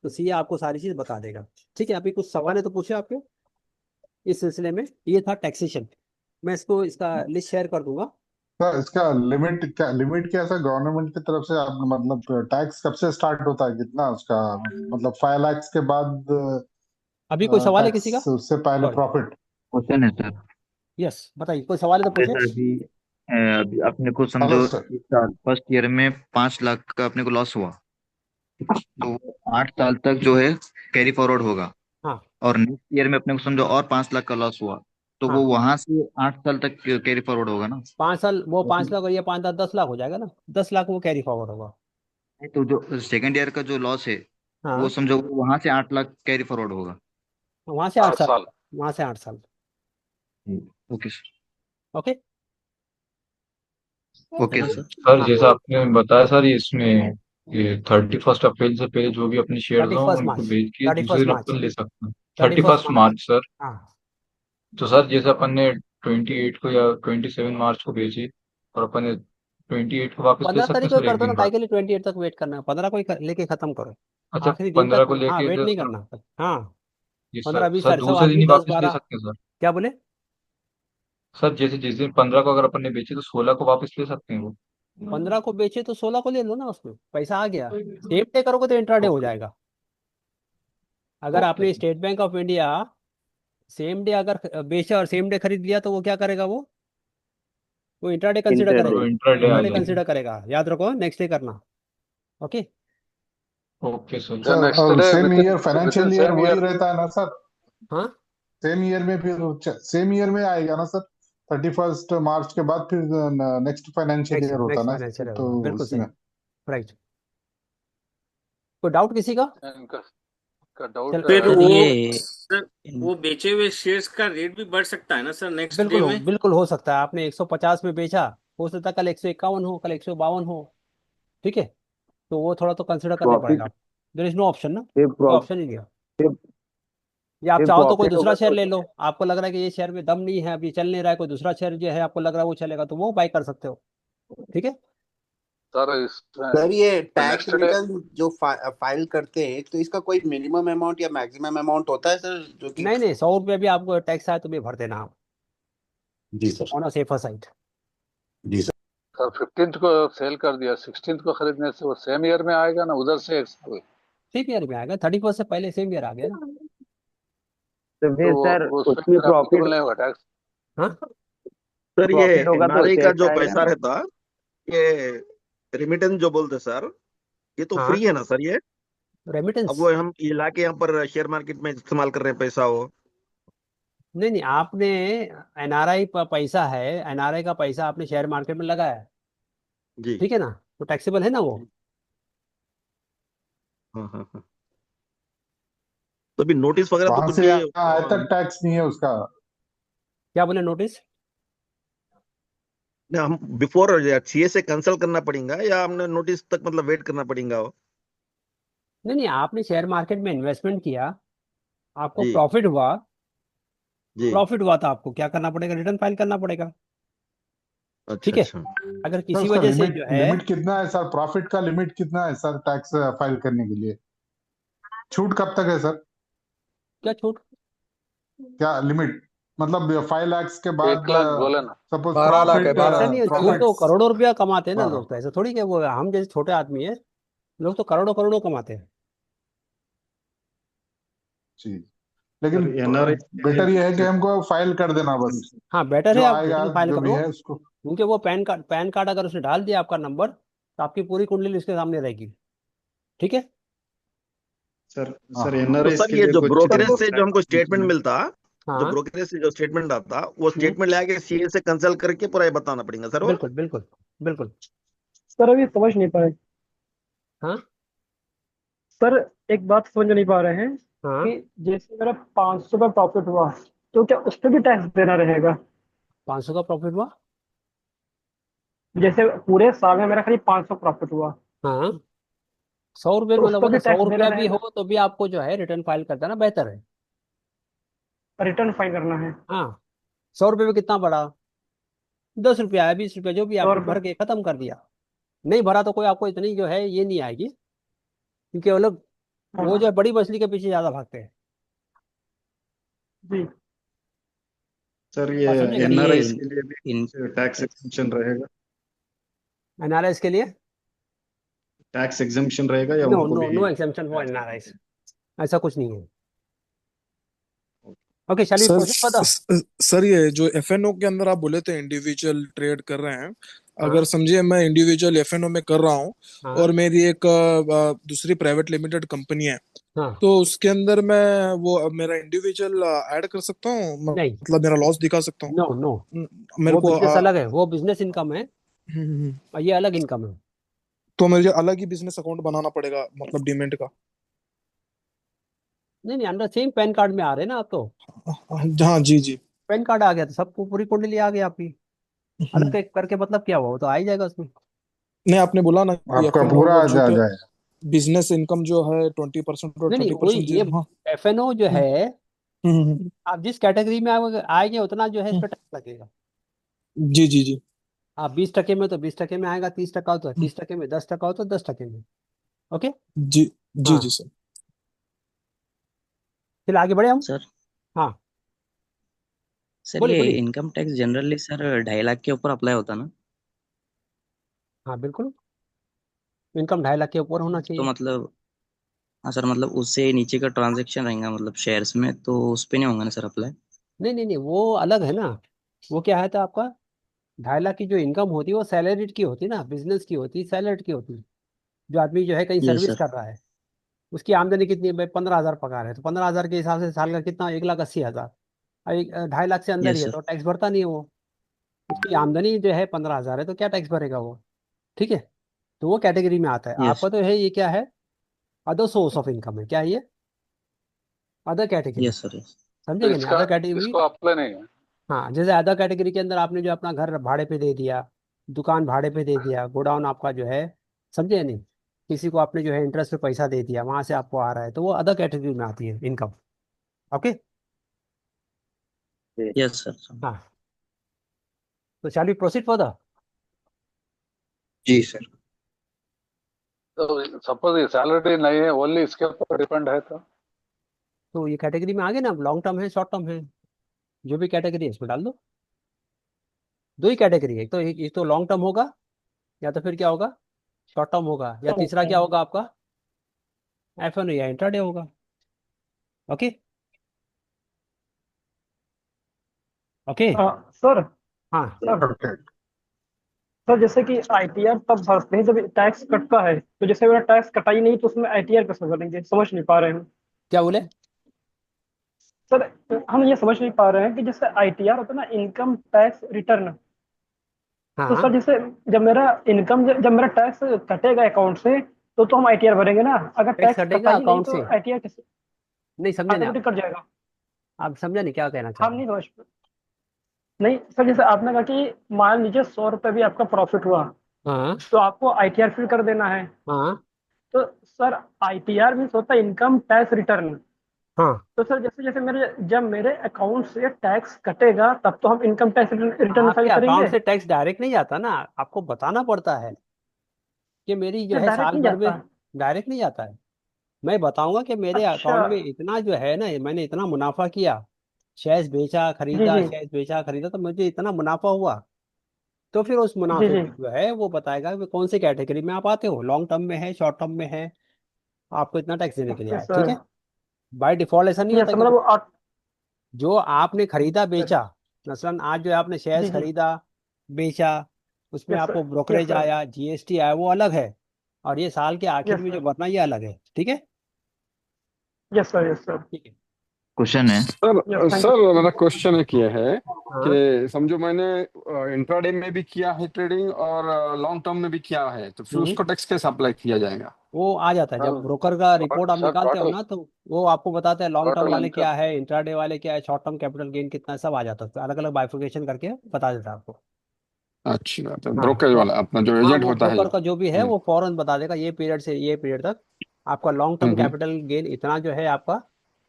तो सीए आपको सारी चीज बता देगा। ठीक है, अभी कुछ सवाल है तो पूछे आपके इस सिलसिले में। ये था टैक्सेशन। मैं इसको इसका लिस्ट शेयर कर दूंगा। सर, इसका लिमिट क्या है सर? गवर्नमेंट की तरफ से आप मतलब टैक्स कब से स्टार्ट होता है, कितना उसका? मतलब 5 लाख के बाद अभी कोई सवाल है किसी का? टैक्स, उससे पहले सॉरी, प्रॉफिट? क्वेश्चन है सर। यस बताइए, कोई सवाल है तो पूछे। जैसे अभी अपने को हेलो समझो सर। इस साल फर्स्ट ईयर में 5 लाख का अपने को लॉस हुआ, तो वो 8 साल तक जो है कैरी फॉरवर्ड होगा। हाँ और नेक्स्ट ईयर में अपने को समझो और 5 लाख का लॉस हुआ, तो वो हाँ, वहां से 8 साल तक कैरी फॉरवर्ड होगा ना। 5 साल वो 5 लाख और ये 5 10 10 लाख हो जाएगा ना, 10 लाख वो कैरी फॉरवर्ड होगा। नहीं, तो जो सेकंड ईयर का जो लॉस है वो हाँ, समझो वहां से 8 लाख कैरी फॉरवर्ड होगा। वहां से 8 8 साल, साल वहां से 8 साल। Okay sir. Okay. Okay sir. Sir हाँ, जैसा आपने बताया सर, ये इसमें ये 31 अप्रैल से पहले जो भी अपने शेयर्स हों 31 उनको मार्च, बेच के दूसरे 31 दिन मार्च, अपन ले सकते हैं। 31 31 मार्च। मार्च सर। हाँ, तो सर जैसे अपन ने 28 को या 27 मार्च को बेची और अपन ने 28 को वापस ले 15 सकते तारीख हैं को सर कर एक दो ना, दिन काय बाद। के लिए 28 तक वेट करना है? 15 को ही लेके खत्म करो, अच्छा, आखिरी दिन 15 तक। को हाँ, लेके वेट तो नहीं सर, करना। हाँ, ये सर 15 20 सर तारीख सब दूसरे दिन आदमी ही 10 वापस ले 12। सकते हैं सर। क्या बोले? सर जैसे जिस दिन 15 को अगर अपन ने बेची तो 16 को वापस ले सकते हैं वो। 15 को बेचे तो 16 को ले लो ना, उसमें पैसा आ गया। सेम डे करोगे तो इंट्राडे हो ओके जाएगा। अगर ओके आपने sir. State bank of India same day अगर बेचा और सेम डे खरीद लिया तो वो क्या करेगा? वो इंट्राडे कंसिडर इंटरडे करेगा। तो इंट्राडे आ इंट्राडे जाएगा। कंसिडर करेगा, याद रखो, नेक्स्ट डे करना। ओके। Okay sir. या next sir day same year with in financial year same वही ईयर। रहता है ना सर? हाँ, सेम ईयर में फिर सेम ईयर में आएगा ना सर? 31 मार्च के बाद फिर नेक्स्ट फाइनेंशियल नेक्स्ट ईयर होता नेक्स्ट ना? फाइनेंशियल तो होगा, बिल्कुल सही, उसमें राइट। कोई डाउट किसी का? इनका का डाउट चल, फिर चल, वो सर वो बेचे हुए शेयर्स का रेट भी बढ़ सकता है ना सर नेक्स्ट डे में? बिल्कुल हो सकता है। आपने 150 में बेचा, हो सकता है कल 151 हो, कल 152 हो। ठीक है, तो वो थोड़ा तो कंसिडर करने प्रॉफिट पड़ेगा। देर इज नो ऑप्शन ना, फिर कोई ऑप्शन ही नहीं है। या आप फिर चाहो तो कोई प्रॉफिट दूसरा होगा शेयर तो ले लो, आपको लग रहा है कि ये शेयर में दम नहीं है, अभी चल नहीं रहा है, कोई दूसरा शेयर जो है आपको लग रहा है वो चलेगा, तो वो बाई कर सकते हो। ठीक है। सर इसमें सर ये टैक्स नेक्स्ट डे रिटर्न जो फाइल करते हैं तो इसका कोई मिनिमम अमाउंट या मैक्सिमम अमाउंट होता है सर जो कि? नहीं 100 रुपये भी आपको टैक्स आए तो भी भर देना आप, जी sir. On a safer side. जी सर। सर 15th को सेल कर दिया, 16th को खरीदने से वो सेम ईयर में आएगा ना उधर से एक साल? सेम ईयर में आएगा, 31 से पहले सेम ईयर आ गया ना। तो तो फिर सर उसमें उसमें फिर applicable नहीं होगा टैक्स? हाँ, सर ये प्रॉफिट होगा तो एनआरआई का शेयर जो पे आएगा पैसा ना। रहता, ये रेमिटेंस जो बोलते सर, ये तो हाँ, फ्री है ना सर ये? अब रेमिटेंस। वो हम ये लाके यहाँ पर शेयर मार्केट में इस्तेमाल कर रहे हैं पैसा वो। नहीं, आपने एनआरआई पैसा है, एनआरआई का पैसा आपने शेयर मार्केट में लगाया है, जी। ठीक है ना, तो टैक्सेबल है ना वो। हाँ हाँ हाँ। तो अभी नोटिस वगैरह तो वहां कुछ से भी यहाँ आए तक टैक्स नहीं है उसका? क्या बोले? नोटिस? नहीं, हम बिफोर सीए से कंसल्ट करना पड़ेगा या हमने नोटिस तक मतलब वेट करना पड़ेगा वो? नहीं, आपने शेयर मार्केट में इन्वेस्टमेंट किया, आपको जी प्रॉफिट हुआ, जी। प्रॉफिट हुआ तो आपको क्या करना पड़ेगा? रिटर्न फाइल करना पड़ेगा। अच्छा ठीक है। अच्छा। अगर सर किसी उसका वजह से लिमिट जो है, लिमिट कितना है सर? प्रॉफिट का लिमिट कितना है सर टैक्स फाइल करने के लिए? छूट कब तक है सर? क्या छूट? क्या लिमिट? मतलब 5 लाख के 1 बाद लाख बोले ना। सपोज 12 लाख है, प्रॉफिट ऐसा नहीं है, छूट प्रॉफिट तो करोड़ों रुपया कमाते हैं ना हाँ लोग, तो ऐसा थोड़ी कि वो हम जैसे छोटे आदमी है, लोग तो करोड़ों करोड़ों कमाते हैं। जी। लेकिन सर एनआरआई बेटर ये है कि हमको फाइल कर देना बस, हाँ, बेटर है जो आप आएगा रिटर्न फाइल जो भी करो, है उसको। क्योंकि वो पैन कार्ड अगर उसने डाल दिया आपका नंबर, तो आपकी पूरी कुंडली उसके सामने रहेगी। ठीक है। सर हाँ सर हाँ। तो एनआरआई सर के ये लिए जो कुछ ब्रोकरेज से जो हमको स्टेटमेंट मिलता, जो हाँ, ब्रोकरेज से जो स्टेटमेंट आता, वो हम्म, स्टेटमेंट लेके सीए से कंसल्ट करके पूरा ये बताना पड़ेगा सर वो? बिल्कुल बिल्कुल बिल्कुल। सर अभी समझ नहीं पाए। हाँ सर एक बात समझ नहीं पा रहे हैं हाँ, कि जैसे मेरा 500 का प्रॉफिट हुआ तो क्या उस पर भी टैक्स देना रहेगा? 500 का प्रॉफिट हुआ। जैसे पूरे साल में मेरा खाली 500 प्रॉफिट हुआ हाँ, 100 रुपये तो में उस मतलब पर भी अगर टैक्स 100 रुपया देना भी रहेगा, हो तो भी आपको जो है रिटर्न फाइल कर देना बेहतर है। रिटर्न फाइल करना है? हाँ, 100 रुपये में कितना बढ़ा? 10 रुपया है, 20 रुपया, जो भी आपने और भर के खत्म कर दिया। नहीं भरा तो कोई आपको इतनी जो है ये नहीं आएगी, क्योंकि वो लोग, वो जो है बड़ी मछली के पीछे ज्यादा भागते हैं। जी सर ये बात समझे क्या? एनआरआई के लिए भी टैक्स एग्जेम्पशन रहेगा? एनआरआईज के लिए टैक्स एग्जेम्पशन रहेगा या नो उनको नो भी? नो एग्जेम्पशन फॉर एनआरआईज, ऐसा कुछ नहीं है। Okay, shall we sir proceed further? Sir ये जो एफएनओ के अंदर आप बोले थे इंडिविजुअल ट्रेड कर रहे हैं, हाँ अगर समझिए मैं इंडिविजुअल एफएनओ में कर रहा हूँ हाँ और मेरी एक दूसरी प्राइवेट लिमिटेड कंपनी है, हाँ, तो उसके अंदर मैं वो मेरा इंडिविजुअल ऐड कर सकता हूँ, नहीं, मतलब मेरा लॉस दिखा सकता हूँ? नो नो, मेरे वो को बिजनेस अलग है, वो बिजनेस इनकम है हम्म, और ये अलग इनकम है। तो मुझे अलग ही बिजनेस अकाउंट बनाना पड़ेगा, मतलब डीमेट का? नहीं नहीं, अंडर सेम पैन कार्ड में आ रहे हैं ना आप तो। हाँ जी जी। पैन कार्ड आ गया तो सबको पूरी कुंडली आ गई आपकी। अलग एक करके मतलब क्या हुआ, वो तो आ ही जाएगा उसमें। नहीं, आपने बोला ना कि आपका अपन पूरा वो आ जो पे जाएगा। बिजनेस इनकम जो है 20% और नहीं नहीं, वही 30% जी। ये हाँ। एफएनओ जो हम्म, है, हम्म। आप जिस कैटेगरी में आएंगे उतना जो है इस हम्म, पर टैक्स लगेगा। जी जी जी। आप 20% में तो 20% में आएगा, 30% हो तो हम्म, 30% में, 10% हो तो 10% में। ओके। जी जी हाँ, जी सर। फिर आगे बढ़े हम। सर हाँ, सर बोलिए ये बोलिए। Income tax generally sir 2.5 lakh के ऊपर अप्लाई होता ना? हाँ बिल्कुल, इनकम 2.5 लाख के ऊपर होना तो चाहिए। मतलब, हाँ सर, मतलब उससे नीचे का ट्रांजैक्शन रहेगा मतलब शेयर्स में, तो उस पे नहीं होगा ना सर अप्लाई? नहीं नहीं नहीं, वो अलग है ना। वो क्या है तो आपका 2.5 लाख की जो इनकम होती है वो सैलरीड की होती है ना, बिजनेस की होती है, सैलरीड की होती है। जो आदमी जो है कहीं यस सर्विस सर। कर रहा है, उसकी आमदनी कितनी है भाई, 15,000 पगार है, तो 15,000 के हिसाब से साल का कितना, 1,80,000। 2.5 लाख से अंदर ही यस है सर। तो टैक्स भरता नहीं है वो। उसकी आमदनी जो है 15,000 है तो क्या टैक्स भरेगा वो। ठीक है, तो वो कैटेगरी में आता है। यस। आपका तो है ये क्या है, अदर सोर्स ऑफ इनकम है, क्या है ये, other category. Yes sir. Yes. समझे तो कि नहीं, इसका अदर कैटेगरी। इसको अप्लाई नहीं है। हाँ, जैसे अदर कैटेगरी के अंदर आपने जो अपना घर भाड़े पे दे दिया, दुकान भाड़े पे दे दिया, गोडाउन आपका जो है, समझे या नहीं, किसी को आपने जो है इंटरेस्ट पे पैसा दे दिया, वहां से आपको आ रहा है, तो वो अदर कैटेगरी में आती है इनकम। ओके। Yes sir. हाँ, तो शैल वी प्रोसीड फर्दर। जी सर। तो सपोज ये सैलरी नहीं है, ओनली इसके ऊपर डिपेंड है तो ये कैटेगरी में आ गए ना, लॉन्ग टर्म है, शॉर्ट टर्म है, जो भी कैटेगरी है इसमें डाल दो। दो ही कैटेगरी है, एक तो एक तो लॉन्ग टर्म होगा, या तो फिर क्या होगा, शॉर्ट टर्म होगा, या तीसरा क्या होगा आपका, एफ एन या इंट्राडे होगा। ओके। ओके। सर हाँ सर ओके। सर जैसे कि आईटीआर तब भरते हैं जब टैक्स कटता है, तो जैसे मेरा टैक्स कटा ही नहीं तो उसमें आईटीआर कैसे भरेंगे, समझ नहीं पा रहे हैं क्या बोले। सर। हम ये समझ नहीं पा रहे हैं कि जैसे आईटीआर होता है ना, इनकम टैक्स रिटर्न। तो हाँ, सर जैसे जब मेरा इनकम जब मेरा टैक्स कटेगा अकाउंट से, तो हम आईटीआर भरेंगे ना। अगर टैक्स टैक्स कटा कटेगा ही नहीं अकाउंट तो से। आईटीआर कैसे, नहीं समझे नहीं आप। ऑटोमेटिक कट जाएगा? आप समझा नहीं क्या कहना चाह हम रहे हैं। नहीं समझ नहीं सर, जैसे आपने कहा कि मान लीजिए 100 रुपये भी आपका प्रॉफिट हुआ, हाँ तो आपको आईटीआर फिल कर देना है। हाँ तो सर आईटीआर मीन्स होता है इनकम टैक्स रिटर्न। हाँ। तो सर जैसे जैसे मेरे जब मेरे अकाउंट से टैक्स कटेगा तब तो हम इनकम टैक्स रिटर्न फाइल आपके अकाउंट करेंगे। से टैक्स डायरेक्ट नहीं जाता ना, आपको बताना पड़ता है कि मेरी जो सर है डायरेक्ट साल नहीं भर में। जाता। डायरेक्ट नहीं जाता है। मैं बताऊंगा कि मेरे अच्छा। अकाउंट में इतना जो है ना, मैंने इतना मुनाफा किया, शेयर्स बेचा जी खरीदा, जी शेयर्स बेचा खरीदा, तो मुझे इतना मुनाफा हुआ। तो फिर उस जी मुनाफे जी। में जो है वो बताएगा कि कौन से कैटेगरी में आप आते हो, लॉन्ग टर्म में है, शॉर्ट टर्म में है, आपको इतना टैक्स देने के लिए ओके आया। ठीक सर। है। बाय डिफॉल्ट ऐसा नहीं यस होता सर, कि मतलब वो जो आपने खरीदा बेचा, मसलन आज जो है आपने शेयर्स जी जी। खरीदा बेचा, उसमें यस आपको सर। Yes brokerage sir. आया, जीएसटी आया, वो अलग है। और ये साल के आखिर यस में जो सर। भरना ये अलग है। ठीक है। Yes sir. Yes sir. ठीक है। क्वेश्चन है। Yes, sir thank you sir sir. मेरा क्वेश्चन एक ये है हाँ, कि समझो मैंने इंट्राडे में भी किया है ट्रेडिंग और लॉन्ग टर्म में भी किया है, तो फिर हम्म, उसको टैक्स कैसे अप्लाई किया जाएगा? वो आ जाता है जब सर। ब्रोकर का रिपोर्ट आप सर निकालते हो टोटल ना, तो वो आपको बताते हैं लॉन्ग टर्म टोटल वाले क्या इनकम। है, इंट्राडे वाले क्या है, शॉर्ट टर्म कैपिटल गेन कितना है, सब आ जाता है, अलग अलग बाइफिकेशन करके बता देता है आपको। अच्छा, तो हाँ ब्रोकरेज तो, वाला अपना जो हाँ एजेंट वो होता है ब्रोकर जो। का जो भी है हम्म वो फौरन बता देगा, ये पीरियड से ये पीरियड तक आपका लॉन्ग टर्म हम्म। कैपिटल गेन इतना जो है आपका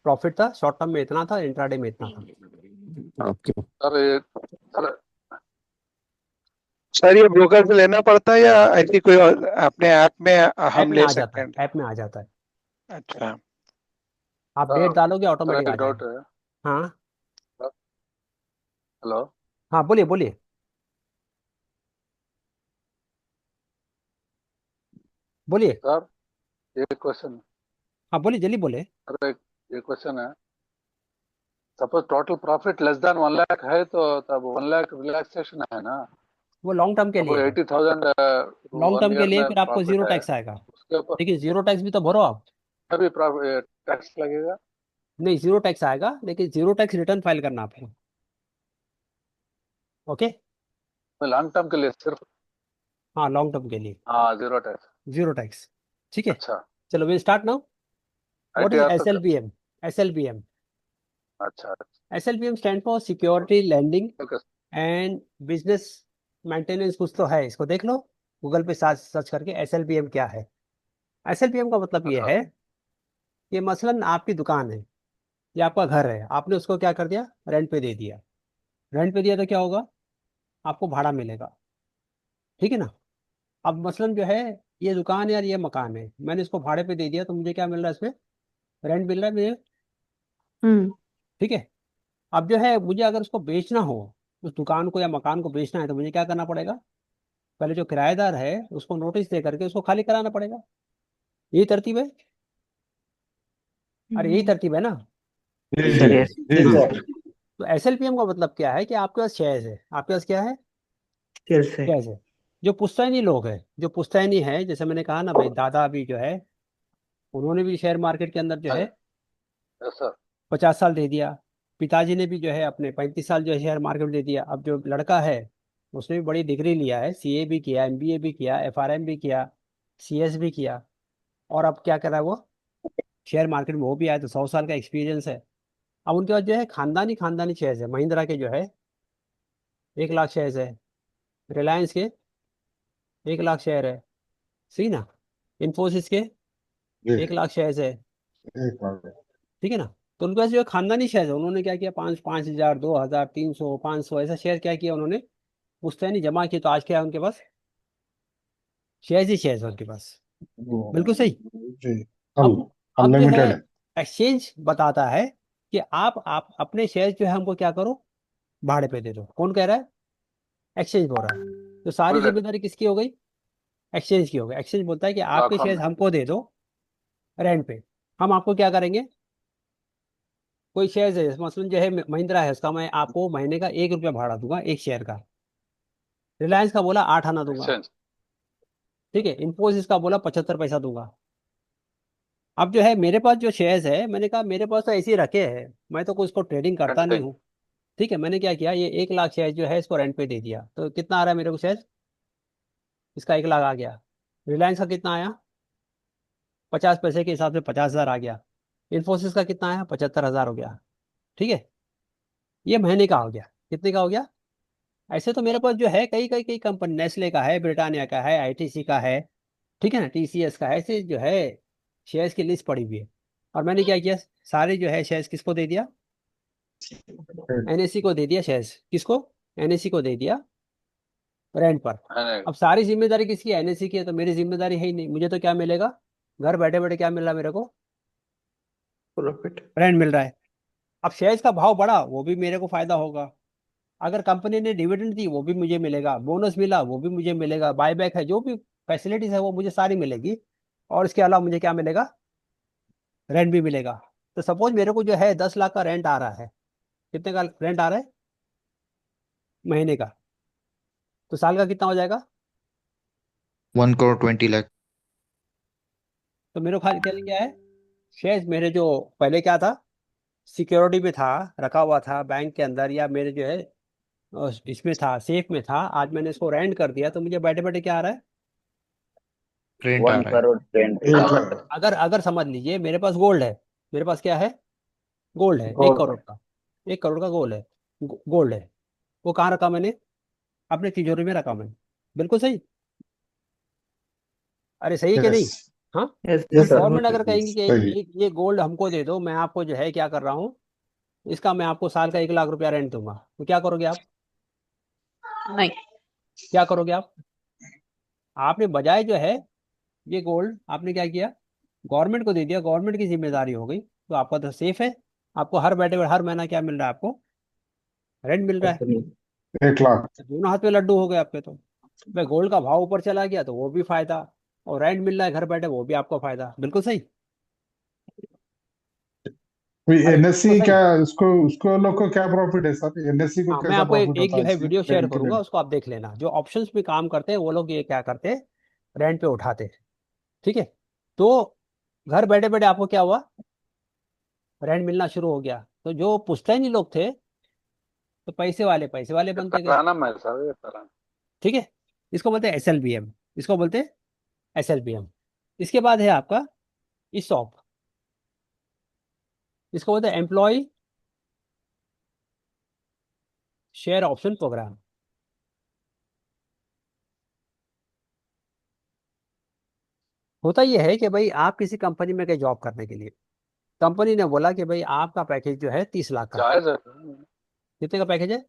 प्रॉफिट था, शॉर्ट टर्म में इतना था, इंट्राडे में इतना था। ओके। सर ये सर सर ये ब्रोकर से लेना पड़ता है या ऐसी कोई अपने ऐप में ऐप हम में ले आ जाता सकते है, हैं? ऐप में आ जाता है। अच्छा। आप डेट सर डालोगे सर ऑटोमेटिक आ एक जाएगा। डाउट है। हाँ हेलो। हाँ, बोलिए बोलिए बोलिए। सर एक क्वेश्चन। हाँ बोलिए, जल्दी बोले। सर एक क्वेश्चन है। Suppose total profit less than 1 lakh है तो तब 1 लाख रिलैक्सेशन है ना। वो लॉन्ग टर्म के सपोज लिए है। 80,000 लॉन्ग वन टर्म के ईयर लिए में फिर आपको प्रॉफिट जीरो है, टैक्स आएगा। उसके ऊपर लेकिन जीरो टैक्स भी तो भरो आप। भी टैक्स लगेगा। नहीं, जीरो टैक्स आएगा, लेकिन जीरो टैक्स रिटर्न फाइल करना आपको। ओके। लॉन्ग टर्म के लिए सिर्फ हाँ लॉन्ग टर्म के लिए, हाँ, जीरो टैक्स। Zero tax. ठीक है, अच्छा, चलो we start now. What is ITR तो SLBM? SLBM, अच्छा, SLBM stand for security lending okay. And business maintenance, कुछ तो है, इसको देख लो गूगल पे सर्च सर्च करके SLBM क्या है। SLBM का मतलब ये अच्छा, है कि मसलन आपकी दुकान है या आपका घर है, आपने उसको क्या कर दिया, रेंट पे दे दिया। रेंट पे दिया तो क्या होगा, आपको भाड़ा मिलेगा, ठीक है ना। अब मसलन जो है, ये दुकान है यार, ये मकान है, मैंने इसको भाड़े पे दे दिया, तो मुझे क्या मिल रहा है इसमें, रेंट मिल रहा है मुझे, हम्म ठीक है। अब जो है मुझे अगर उसको बेचना हो, उस दुकान को या मकान को बेचना है, तो मुझे क्या करना पड़ेगा, पहले जो किराएदार है उसको नोटिस दे करके उसको खाली कराना पड़ेगा। यही तरतीब है, अरे यही तरतीब है ना। जी सर जी यस जी जी। सर तो SLPM का मतलब क्या है कि आपके पास शेयर्स है, आपके पास क्या है, फिर से शेयर्स है। जो पुश्तैनी लोग हैं, जो पुश्तैनी है, जैसे मैंने कहा ना भाई, दादा भी जो है, उन्होंने भी शेयर मार्केट के अंदर जो है यस सर। 50 साल दे दिया। पिताजी ने भी जो है अपने 35 साल जो है शेयर मार्केट में दे दिया। अब जो लड़का है, उसने भी बड़ी डिग्री लिया है, CA भी किया, MBA भी किया, FRM भी किया, CS भी किया, और अब क्या कर रहा है वो, शेयर मार्केट में वो भी आया, तो 100 साल का एक्सपीरियंस है। अब उनके पास जो है खानदानी खानदानी शेयर्स है। महिंद्रा के जो है 1 लाख शेयर्स है, रिलायंस के 1 लाख शेयर है, सही ना, इन्फोसिस के जी 1 लाख शेयर्स है, एक बार ठीक है ना। तो उनके पास जो है खानदानी शेयर है, उन्होंने क्या किया, 5,000 2,000 300 500 ऐसा शेयर क्या किया उन्होंने, पुश्तैनी जमा किए, तो आज क्या है उनके पास, शेयर्स ही शेयर्स है उनके पास, बिल्कुल सही। जी। अब अब जो है अनलिमिटेड। एक्सचेंज बताता है कि आप अपने शेयर जो है हमको क्या करो, भाड़े पे दे दो। कौन कह रहा है, एक्सचेंज बोल रहा है। तो सारी बुलेट जिम्मेदारी किसकी हो गई, एक्सचेंज की हो गई। एक्सचेंज बोलता है कि आपके लाखों शेयर में। हमको दे दो रेंट पे, हम आपको क्या करेंगे, कोई शेयर है मसलन जो है महिंद्रा है, उसका मैं आपको महीने का 1 रुपया भाड़ा दूंगा एक शेयर का। रिलायंस का बोला 8 आना दूंगा, एक्सचेंज। ठीक है। इन्फोसिस का बोला 75 पैसा दूंगा। अब जो है मेरे पास जो शेयर्स है, मैंने कहा मेरे पास तो ऐसे ही रखे हैं, मैं तो कुछ इसको ट्रेडिंग करता नहीं रेंटिंग। हूँ, ठीक है। मैंने क्या किया, ये 1 लाख शेयर जो है इसको रेंट पे दे दिया, तो कितना आ रहा है मेरे को शेयर, इसका 1 लाख आ गया। रिलायंस का कितना आया, 50 पैसे के हिसाब से 50,000 आ गया। इन्फोसिस का कितना आया, 75,000 हो गया, ठीक है। ये महीने का हो गया, कितने का हो गया। ऐसे तो मेरे पास जो है कई कई कई कंपनी, नेस्ले का है, ब्रिटानिया का है, ITC का है, ठीक है ना, TCS का है, ऐसे जो है शेयर्स की लिस्ट पड़ी हुई है। और मैंने क्या किया, सारे जो है शेयर्स किसको दे दिया, NSE को दे दिया शेयर्स, किसको, NSE को दे दिया रेंट पर। अब सारी जिम्मेदारी किसकी, NSE की है, तो मेरी जिम्मेदारी है ही नहीं। मुझे तो क्या मिलेगा, घर बैठे बैठे क्या मिल रहा है मेरे को, प्रॉफिट रेंट मिल रहा है। अब शेयर्स का भाव बढ़ा, वो भी मेरे को फायदा होगा। अगर कंपनी ने डिविडेंड दी, वो भी मुझे मिलेगा, बोनस मिला वो भी मुझे मिलेगा, बायबैक है, जो भी फैसिलिटीज है वो मुझे सारी मिलेगी। और इसके अलावा मुझे क्या मिलेगा, रेंट भी मिलेगा। तो सपोज मेरे को जो है 10 लाख का रेंट आ रहा है, कितने का रेंट आ रहा है, महीने का, तो साल का कितना हो जाएगा। 1 करोड़ 20 लाख। तो मेरे को खाली क्या क्या है, शेयर्स मेरे जो पहले क्या था, सिक्योरिटी में था, रखा हुआ था बैंक के अंदर, या मेरे जो है इसमें था, सेफ में था, आज मैंने इसको रेंट कर दिया, तो मुझे बैठे बैठे क्या आ रहा है, रेंट आ 1 रहा है। करोड़ 10 एक लाख लाख। अगर अगर समझ लीजिए मेरे पास गोल्ड है, मेरे पास क्या है, गोल्ड है, 1 करोड़ का, 1 करोड़ का गोल्ड है, गोल्ड है। वो कहाँ रखा मैंने, अपने तिजोरी में रखा मैंने, बिल्कुल सही। अरे सही है कि यस नहीं, हाँ। यस यस सर गवर्नमेंट अगर कहेंगी कि सही। ये गोल्ड हमको दे दो, मैं आपको जो है क्या कर रहा हूँ, इसका मैं आपको साल का 1 लाख रुपया रेंट दूंगा, तो क्या करोगे आप, नहीं क्या करोगे आप, आपने बजाय जो है ये गोल्ड आपने क्या किया, गवर्नमेंट को दे दिया, गवर्नमेंट की जिम्मेदारी हो गई, तो आपका तो सेफ है। आपको हर बैठे बैठे हर महीना क्या मिल रहा है, आपको रेंट मिल रहा है। 1 लाख। दोनों हाथ में लड्डू हो गए आपके तो। भाई गोल्ड का भाव ऊपर चला गया तो वो भी फायदा, और रेंट मिल रहा है घर बैठे, वो भी आपको फायदा, बिल्कुल सही। अरे बिल्कुल NSE सही। क्या, उसको उसको लोग को क्या प्रॉफिट है सर, NSE को हाँ, मैं कैसा आपको प्रॉफिट एक होता जो है है इससे वीडियो शेयर ट्रेडिंग के करूंगा, लिए। उसको आप देख लेना। जो ऑप्शंस में काम करते हैं वो लोग ये क्या करते हैं, रेंट पे उठाते हैं, ठीक है। तो घर बैठे बैठे आपको क्या हुआ, रेंट मिलना शुरू हो गया। तो जो पुश्तैनी लोग थे, तो पैसे वाले बनते गए, तराना में सर, ये तराना। ठीक है। इसको बोलते हैं SLBM, इसको बोलते हैं SLBM। इसके बाद है आपका ESOP, इसको बोलते हैं एम्प्लॉय शेयर ऑप्शन प्रोग्राम। होता यह है कि भाई आप किसी कंपनी में गए जॉब करने के लिए, कंपनी ने बोला कि भाई आपका पैकेज जो है 30 लाख का। जायज है। कितने का पैकेज है?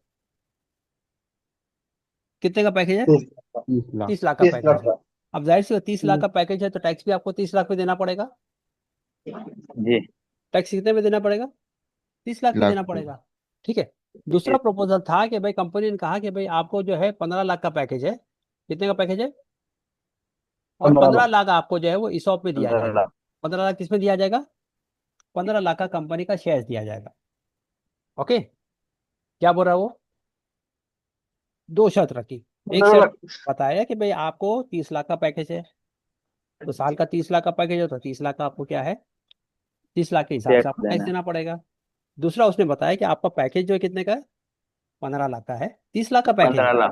कितने का पैकेज है? 30 लाख का पैकेज है। अब जाहिर सी 30 लाख का पैकेज है तो टैक्स भी आपको 30 लाख पे देना पड़ेगा जी। टैक्स कितने में देना पड़ेगा? 30 लाख पे देना पड़ेगा। ठीक है। दूसरा प्रपोजल था कि भाई कंपनी ने कहा कि भाई आपको जो है 15 लाख का पैकेज है। कितने का पैकेज है? और 15 लाख आपको जो है वो ESOP में दिया जाएगा। 15 लाख किसमें दिया जाएगा? 15 लाख का कंपनी का शेयर दिया जाएगा। ओके, क्या बोल रहा है वो? दो शर्त रखी। एक शर्त बताया कि भाई आपको 30 लाख का पैकेज है, तो साल का 30 लाख का पैकेज है तो 30 लाख का आपको क्या है, 30 लाख के हिसाब से आपको टैक्स देना पड़ेगा। दूसरा उसने बताया कि आपका पैकेज जो है कितने का है? 15 लाख का है। 30 लाख का पैकेज है,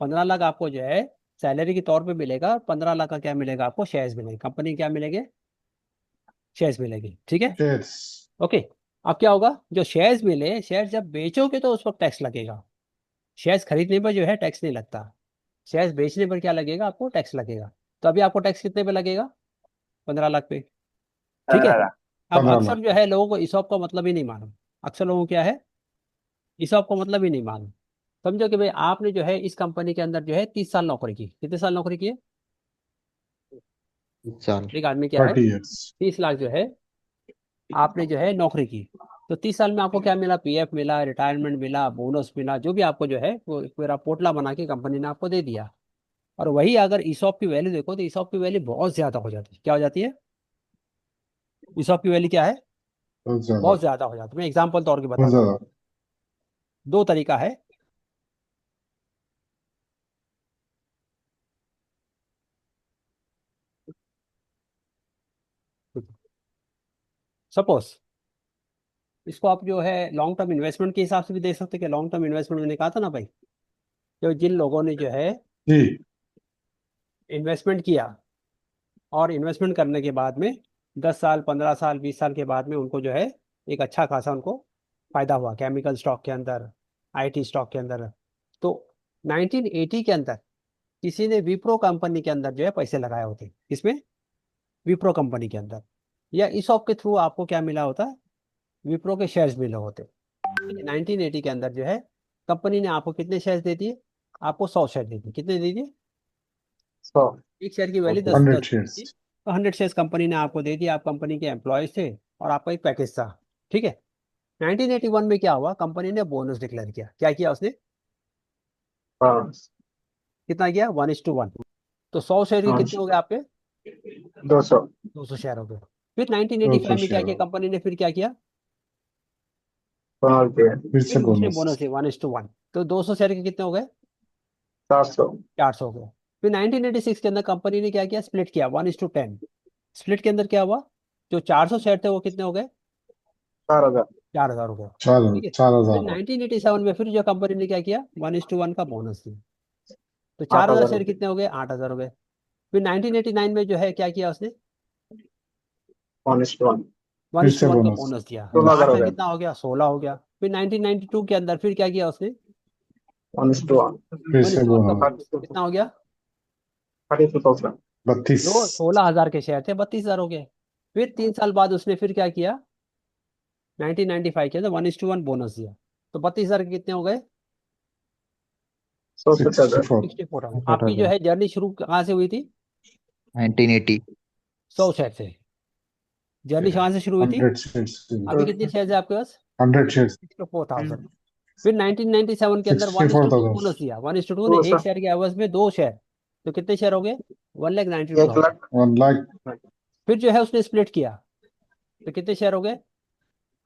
15 लाख आपको जो है सैलरी के तौर पे मिलेगा और 15 लाख का क्या मिलेगा आपको? शेयर्स मिलेंगे, कंपनी क्या मिलेंगे? शेयर्स मिलेंगे। ठीक है, ओके। अब क्या होगा? जो शेयर्स मिले, शेयर्स जब बेचोगे तो उस पर टैक्स लगेगा। शेयर्स खरीदने पर जो है टैक्स नहीं लगता, शेयर्स बेचने पर क्या लगेगा? आपको टैक्स लगेगा। तो अभी आपको टैक्स कितने पे लगेगा? 15 लाख पे। ठीक है। अब अक्सर जो है लोगों को ESOP का मतलब ही नहीं मालूम। अक्सर लोगों को क्या है? ESOP का मतलब ही नहीं मालूम। समझो कि भाई आपने जो है इस कंपनी के अंदर जो है 30 साल नौकरी की। कितने साल नौकरी की है? एक आदमी क्या है 30 लाख जो है आपने जो है नौकरी की, तो 30 साल में आपको क्या मिला? PF मिला, रिटायरमेंट मिला, बोनस मिला, जो भी आपको जो है वो पूरा पोटला बना के कंपनी ने आपको दे दिया। और वही अगर ESOP की वैल्यू देखो तो ESOP की वैल्यू बहुत ज्यादा हो जाती है। क्या हो जाती है? ESOP की वैल्यू क्या है? बहुत ज्यादा हो जाती है। मैं एग्जाम्पल तौर के बताता हूँ। दो तरीका है। सपोज इसको आप जो है लॉन्ग टर्म इन्वेस्टमेंट के हिसाब से भी देख सकते हैं। कि लॉन्ग टर्म इन्वेस्टमेंट मैंने कहा था ना भाई, जो जिन लोगों ने जो है इन्वेस्टमेंट किया और इन्वेस्टमेंट करने के बाद में 10 साल, 15 साल, 20 साल के बाद में उनको जो है एक अच्छा खासा उनको फायदा हुआ, केमिकल स्टॉक के अंदर, IT स्टॉक के अंदर। तो 1980 के अंदर किसी ने विप्रो कंपनी के अंदर जो है पैसे लगाए होते। इसमें विप्रो कंपनी के अंदर, या ESOP के थ्रू आपको क्या मिला होता है? विप्रो के शेयर्स मिले होते। 1980 के अंदर जो है कंपनी ने आपको कितने शेयर्स दे दिए? आपको 100 शेयर दे दिए। कितने दे दिए? 100। एक शेयर की वैल्यू 10 थी, तो 100 शेयर्स कंपनी ने आपको दे दिया। आप कंपनी के एम्प्लॉयज थे और आपका एक पैकेज था। ठीक है। 1981 में क्या हुआ? कंपनी ने बोनस डिक्लेयर किया। क्या किया उसने? कितना किया? 1:1। तो 100 शेयर के कितने हो गए आपके? 200 शेयर हो गए। फिर 1985 में क्या किया कंपनी ने? फिर क्या किया? फिर उसने बोनस दिया 1:1। तो 200 शेयर के कितने हो गए? 400 हो गए। फिर 1986 के अंदर कंपनी ने क्या किया? स्प्लिट किया 1:10। स्प्लिट के अंदर क्या हुआ? जो 400 शेयर थे वो कितने हो गए? 4000 हो गए। ठीक है। फिर 1987 में फिर जो कंपनी ने क्या किया? 1:1 का बोनस दिया, तो 4000 शेयर कितने हो गए? 8000 हो गए। फिर 1989 में जो है क्या किया उसने? 1:1 का बोनस दिया, तो 8 में कितना हो गया? 16 हो गया। फिर 1992 के अंदर फिर क्या किया उसने? 1:1 का बोनस कितना हो गया? 32। जो 16,000 के शेयर थे 32,000 हो गए। फिर 3 साल बाद उसने फिर क्या किया? 1995 के अंदर 1:1 बोनस दिया, तो 32,000 के कितने हो गए? 64। आपकी जो है जर्नी शुरू कहाँ से हुई थी? 1980। 100 शेयर से जर्नी कहाँ से शुरू हुई थी? अभी कितने शेयर है आपके पास? 100 शेयर्स। 64,000। फिर 1997 के अंदर 1:2 बोनस दिया। 1:2 ने एक शेयर के एवज में 2 शेयर, तो कितने शेयर हो गए? 1,92,000। 1 लाख। फिर जो है उसने स्प्लिट किया, तो कितने शेयर हो गए?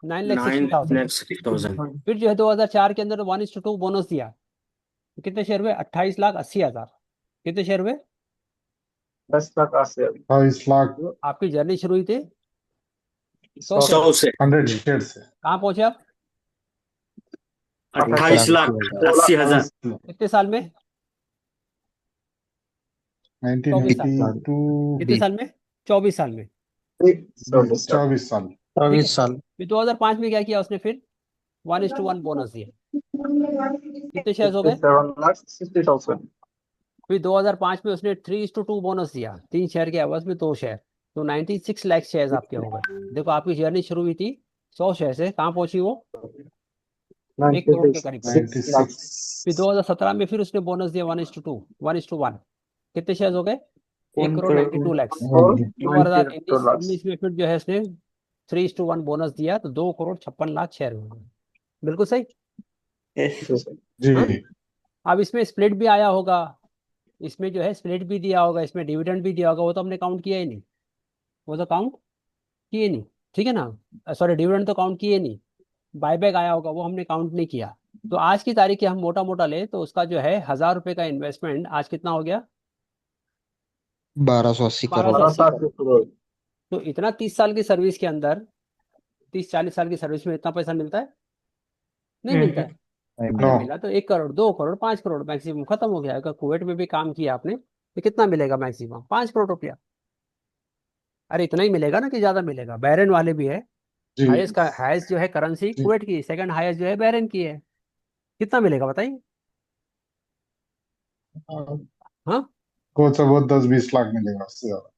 9,60,000। फिर जो है 2004 के अंदर 1:2 बोनस दिया, तो कितने शेयर हुए? 28,80,000। कितने शेयर हुए? 22 लाख। आपकी जर्नी शुरू हुई थी 100 से 100 शेयर से। कहाँ पहुंचे आप? 28,80,000। कितने साल में? 24 साल 1982 कितने साल में? 24 साल में, 24 साल। ठीक है। फिर 2005 में क्या किया उसने? फिर 1:1 बोनस दिया। कितने शेयर हो गए? 57,60,000। फिर 2005 में उसने 3:2 बोनस दिया, 3 शेयर के एवज में 2 शेयर, तो 96 लाख शेयर आपके हो गए। देखो आपकी जर्नी शुरू हुई थी 100 शेयर से, कहाँ पहुंची वो? 1 करोड़ के करीब पहुंची। 96 फिर 2017 में फिर उसने बोनस दिया 1:1, कितने शेयर हो गए? 1,92,00,000। 2019 में फिर जो है उसने 3:1 बोनस दिया, तो 2,56,00,000 शेयर हो गए। बिल्कुल सही। जी। हाँ? अब इसमें स्प्लिट भी आया होगा, इसमें जो है स्प्लिट भी दिया होगा, इसमें डिविडेंड भी दिया होगा, वो तो हमने काउंट किया ही नहीं, वो तो काउंट किए नहीं, ठीक है ना। सॉरी, डिविडेंड तो काउंट किए नहीं, बायबैक आया होगा, वो हमने काउंट नहीं किया। तो आज की तारीख के हम मोटा मोटा ले तो उसका जो है 1,000 रुपए का इन्वेस्टमेंट आज कितना हो गया? 1280 करोड़। 1280 करोड़। तो इतना 30 साल की सर्विस के अंदर, 30-40 साल की सर्विस में इतना पैसा मिलता है? नहीं मिलता है। अरे मिला तो 1 करोड़, 2 करोड़, 5 करोड़ मैक्सिमम, खत्म हो गया। अगर कुवैत में भी काम किया आपने तो कितना मिलेगा मैक्सिमम? 5 करोड़ रुपया। अरे इतना ही मिलेगा ना कि ज्यादा मिलेगा? बहरेन वाले भी है, जी हाईएस्ट जो है करेंसी कुवैत की, सेकंड हाईएस्ट जो है बहरेन की है। कितना मिलेगा बताइए? हाँ, को से वो 10-20 लाख मिलेगा, उससे ज्यादा।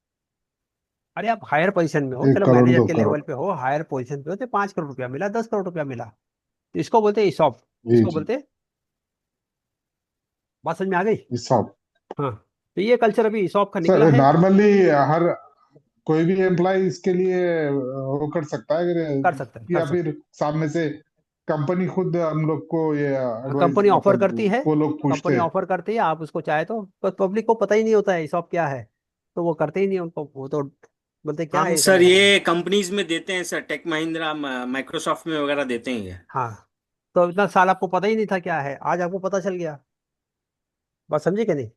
अरे आप हायर पोजीशन में हो, 1 चलो करोड़ मैनेजर 2 के करोड़। लेवल पे हो, हायर पोजीशन पे हो, तो 5 करोड़ रुपया मिला, 10 करोड़ रुपया मिला, तो इसको बोलते हैं ईसॉप। जी इसको जी। बोलते, बात समझ में आ गई? हिसाब हाँ, तो ये कल्चर अभी ईसॉप का निकला सर, है। नॉर्मली हर कोई भी एम्प्लॉय इसके लिए वो कर सकता है कर सकते हैं, या कर सकते फिर सामने से कंपनी खुद हम लोग को ये हैं। एडवाइस, कंपनी ऑफर मतलब करती है, वो लोग पूछते कंपनी हैं? ऑफर करती है, आप उसको चाहे तो, पर पब्लिक को पता ही नहीं होता है ईसॉप क्या है, तो वो करते ही नहीं, उनको वो तो बोलते क्या है हम ये सब सर मेरा। ये कंपनीज में देते हैं सर, टेक महिंद्रा माइक्रोसॉफ्ट में वगैरह देते हैं ये। हाँ, तो इतना साल आपको पता ही नहीं था क्या है, आज आपको पता चल गया। बात समझे कि नहीं?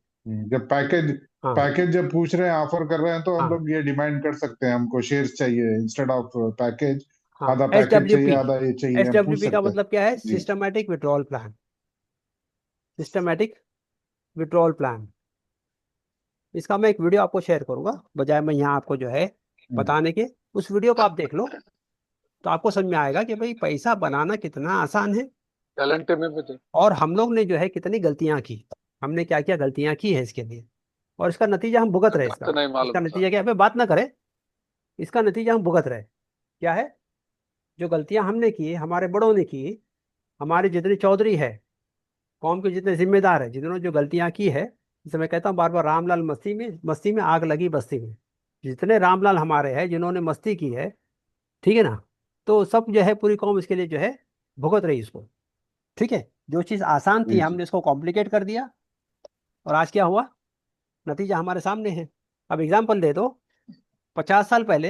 जब पैकेज हाँ पैकेज जब पूछ रहे हैं, ऑफर कर रहे हैं, तो हम हाँ लोग ये डिमांड कर सकते हैं, हमको शेयर्स चाहिए इंस्टेड ऑफ पैकेज, हाँ। आधा एस पैकेज डब्ल्यू चाहिए, पी आधा ये चाहिए, एस हम डब्ल्यू पूछ पी का सकते हैं। मतलब क्या है? जी systematic withdrawal plan. Systematic withdrawal plan, इसका मैं एक वीडियो आपको शेयर करूंगा, बजाय मैं यहाँ आपको जो है बताने के। उस वीडियो को आप देख लो, तो आपको समझ में आएगा कि भाई पैसा बनाना कितना आसान है, टैलेंट में भी थे। और हम लोग ने जो है कितनी गलतियां की, हमने क्या क्या गलतियां की है इसके लिए, और इसका नतीजा हम भुगत रहे। तो नहीं इसका मालूम नतीजा था। क्या है? बात ना करें, इसका नतीजा हम भुगत रहे। क्या है? जो गलतियां हमने की, हमारे बड़ों ने की, हमारे जितने चौधरी है, कौम के जितने जिम्मेदार है, जिन्होंने जो गलतियां की है, जैसे मैं कहता हूँ बार बार, रामलाल मस्ती में आग लगी बस्ती में। जितने रामलाल हमारे हैं जिन्होंने मस्ती की है, ठीक है ना, तो सब जो है पूरी कौम इसके लिए जो है भुगत रही इसको। ठीक है, जो चीज़ आसान थी जी जी। हमने इसको कॉम्प्लिकेट कर दिया, और आज क्या हुआ? नतीजा हमारे सामने है। अब एग्जाम्पल दे दो, 50 साल पहले,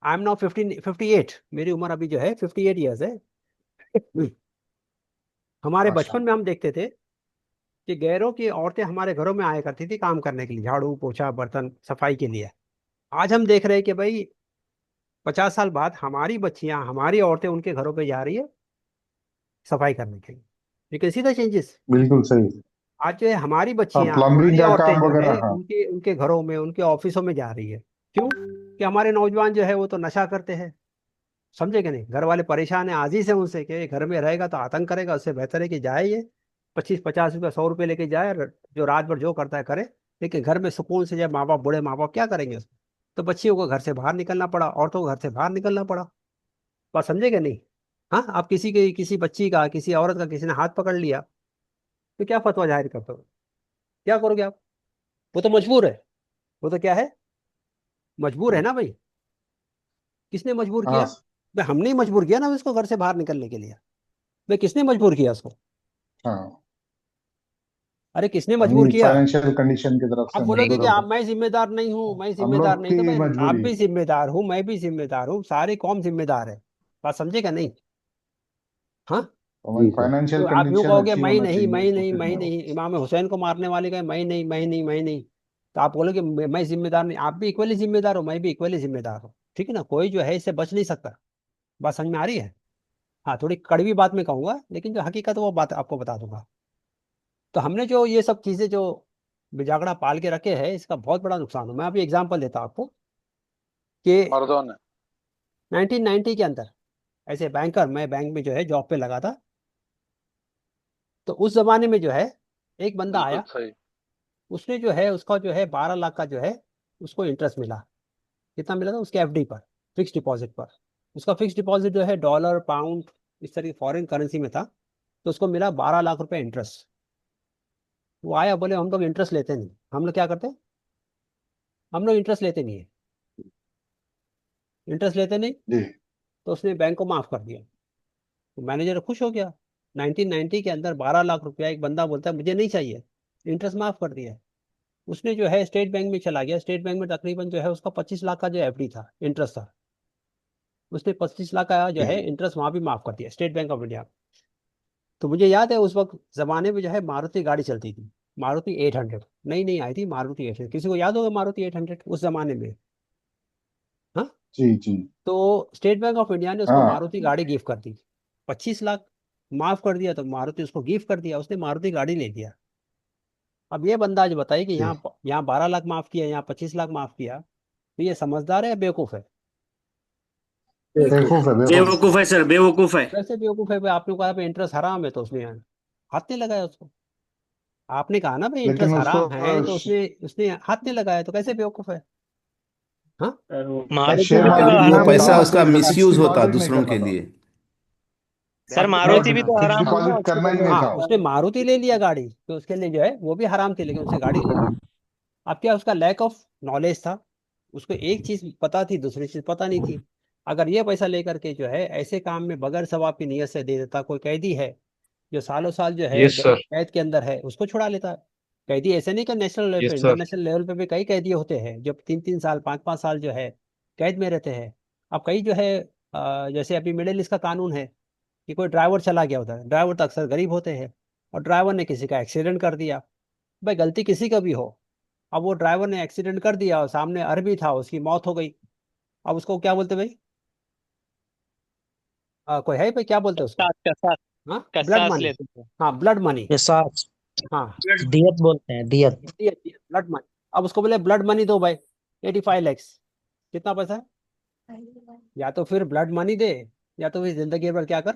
आई एम नाउ 58, मेरी उम्र अभी जो है 58 ईयर्स है। हमारे बचपन में हम देखते थे कि गैरों की औरतें हमारे घरों में आया करती थी काम करने के लिए, झाड़ू पोछा बर्तन सफाई के लिए। आज हम देख रहे हैं कि भाई 50 साल बाद हमारी बच्चियां, हमारी औरतें उनके घरों पे जा रही है सफाई करने के लिए। You can see the changes. बिल्कुल सही। आज जो है हमारी हाँ, बच्चियां, प्लम्बिंग हमारी का औरतें काम जो है वगैरह, हाँ। उनके उनके घरों में, उनके ऑफिसों में जा रही है। क्यों? कि हमारे नौजवान जो है वो तो नशा करते हैं। समझे कि नहीं? घर वाले परेशान है आज ही से उनसे कि ये घर में रहेगा तो आतंक करेगा, उससे बेहतर है कि जाए ये 25-50 रुपये 100 रुपये लेके जाए, जो रात भर जो करता है करे, लेकिन घर में सुकून से जाए। माँ बाप, बूढ़े माँ बाप क्या करेंगे उसमें? तो बच्चियों को घर से बाहर निकलना पड़ा, औरतों को घर से बाहर निकलना पड़ा। बात समझे कि नहीं? हाँ, आप किसी बच्ची का, किसी औरत का किसी ने हाथ पकड़ लिया, तो क्या फतवा जाहिर करते हो? क्या करोगे आप? वो तो मजबूर है, वो तो क्या है? मजबूर है ना भाई। किसने मजबूर किया? हाँ भाई हमने ही मजबूर किया ना उसको घर से बाहर निकलने के लिए। भाई किसने मजबूर किया उसको? हाँ, अरे किसने हम मजबूर किया? फाइनेंशियल कंडीशन की तरफ आप से बोलोगे मजबूर कि होता आप, है। मैं जिम्मेदार नहीं हूँ, मैं हम जिम्मेदार लोग नहीं, तो की भाई आप मजबूरी। भी जिम्मेदार हूँ, मैं भी जिम्मेदार हूँ, सारी कौम जिम्मेदार है। बात समझे क्या नहीं? हाँ, हमारी तो फाइनेंशियल आप यूँ कंडीशन कहोगे अच्छी मैं होना नहीं, चाहिए, मैं तो नहीं, फिर मैं मैं नहीं, इमाम हुसैन को मारने वाले का मैं नहीं, मैं नहीं, मैं नहीं, तो आप बोलोगे मैं जिम्मेदार नहीं। आप भी इक्वली जिम्मेदार हो, मैं भी इक्वली जिम्मेदार हूँ। ठीक है ना, कोई जो है इससे बच नहीं सकता। बात समझ में आ रही है? हाँ, थोड़ी कड़वी बात में कहूंगा, लेकिन जो हकीकत है वो बात आपको बता दूंगा। तो हमने जो ये सब चीज़ें जो बिजागड़ा पाल के रखे है, इसका बहुत बड़ा नुकसान हो। मैं अभी एग्जांपल देता हूं आपको कि मर्दों ने 1990 के अंदर ऐसे बैंकर, मैं बैंक में जो है जॉब पे लगा था, तो उस जमाने में जो है एक बंदा बिल्कुल आया, सही। उसने जो है उसका जो है 12 लाख का जो है उसको इंटरेस्ट मिला। कितना मिला था उसके एफडी पर, फिक्स डिपॉजिट पर। उसका फिक्स डिपॉजिट जो है डॉलर, पाउंड, इस तरह की फॉरेन करेंसी में था, तो उसको मिला 12 लाख रुपए इंटरेस्ट। वो आया, बोले हम लोग इंटरेस्ट लेते नहीं। हम लोग क्या करते हैं, हम लोग इंटरेस्ट लेते नहीं है, इंटरेस्ट लेते नहीं। जी तो उसने बैंक को माफ कर दिया, तो मैनेजर खुश हो गया। 1990 के अंदर 12 लाख रुपया एक बंदा बोलता है मुझे नहीं चाहिए, इंटरेस्ट माफ कर दिया। उसने जो है स्टेट बैंक में चला गया, स्टेट बैंक में तकरीबन जो है उसका 25 लाख का जो एफडी था, इंटरेस्ट था। उसने 25 लाख का जो है इंटरेस्ट वहां भी माफ कर दिया, स्टेट बैंक ऑफ इंडिया। तो मुझे याद है उस वक्त जमाने में जो है मारुति गाड़ी चलती थी, मारुति 800 नई नई आई थी, मारुति 800। किसी को याद होगा मारुति 800 उस जमाने में? हाँ, जी जी तो स्टेट बैंक ऑफ इंडिया ने उसको हाँ मारुति गाड़ी गिफ्ट कर दी, 25 लाख माफ कर दिया, तो मारुति उसको गिफ्ट कर दिया, उसने मारुति गाड़ी ले लिया। अब ये बंदा आज बताइए कि जी यहाँ 12 लाख माफ किया, यहाँ 25 लाख माफ किया, तो ये समझदार है या बेवकूफ है? बेवकूफ है बेवकूफ। बेवकूफ है सर, बेवकूफ है। कैसे बेवकूफ है भाई? आपने कहा पे इंटरेस्ट हराम है, तो उसने यहाँ हाथ नहीं लगाया उसको। आपने कहा ना भाई लेकिन इंटरेस्ट उसको हराम है, तो उसने उसने हाथ नहीं लगाया, तो कैसे बेवकूफ है? हाँ, मारुति शेयर भी तो मार्केट में वो हराम है पैसा ना। उसका फिक्स मिसयूज होता डिपॉजिट नहीं दूसरों करना के था। लिए। सर नहीं, मारुति भी तो फिक्स हराम है ना डिपॉजिट उसके करना ही नहीं बगैर। था। उसने मारुति ले लिया गाड़ी, तो उसके लिए जो है वो भी हराम थी, लेकिन उसने गाड़ी ले ली। अब क्या, उसका लैक ऑफ नॉलेज था, उसको एक चीज पता थी, दूसरी चीज पता नहीं थी। अगर ये पैसा लेकर के जो है ऐसे काम में बगैर सवाब की नीयत से दे देता, कोई कैदी है जो सालों साल जो है यस सर। कैद के अंदर है, उसको छुड़ा लेता है। कैदी ऐसे नहीं कि नेशनल लेवल पे, यस सर। इंटरनेशनल लेवल पे भी कई कैदी होते हैं जो 3-3 साल, 5-5 साल जो है कैद में रहते हैं। अब कई जो है जैसे अभी मिडिल ईस्ट का कानून है कि कोई ड्राइवर चला गया होता है, ड्राइवर तो अक्सर गरीब होते हैं, और ड्राइवर ने किसी का एक्सीडेंट कर दिया। भाई गलती किसी का भी हो, अब वो ड्राइवर ने एक्सीडेंट कर दिया और सामने अरबी था, उसकी मौत हो गई। अब उसको क्या बोलते भाई? कोई है भाई, क्या बोलते हैं उसको? कसास कसास हाँ, ब्लड कसास मनी। लेते थे। हाँ, ब्लड मनी। कसास हाँ, दियत बोलते हैं, दियत। Blood money. अब उसको बोले ब्लड मनी दो भाई, 85 लैक्स। कितना पैसा है? या तो फिर ब्लड मनी दे, या तो फिर जिंदगी भर क्या कर,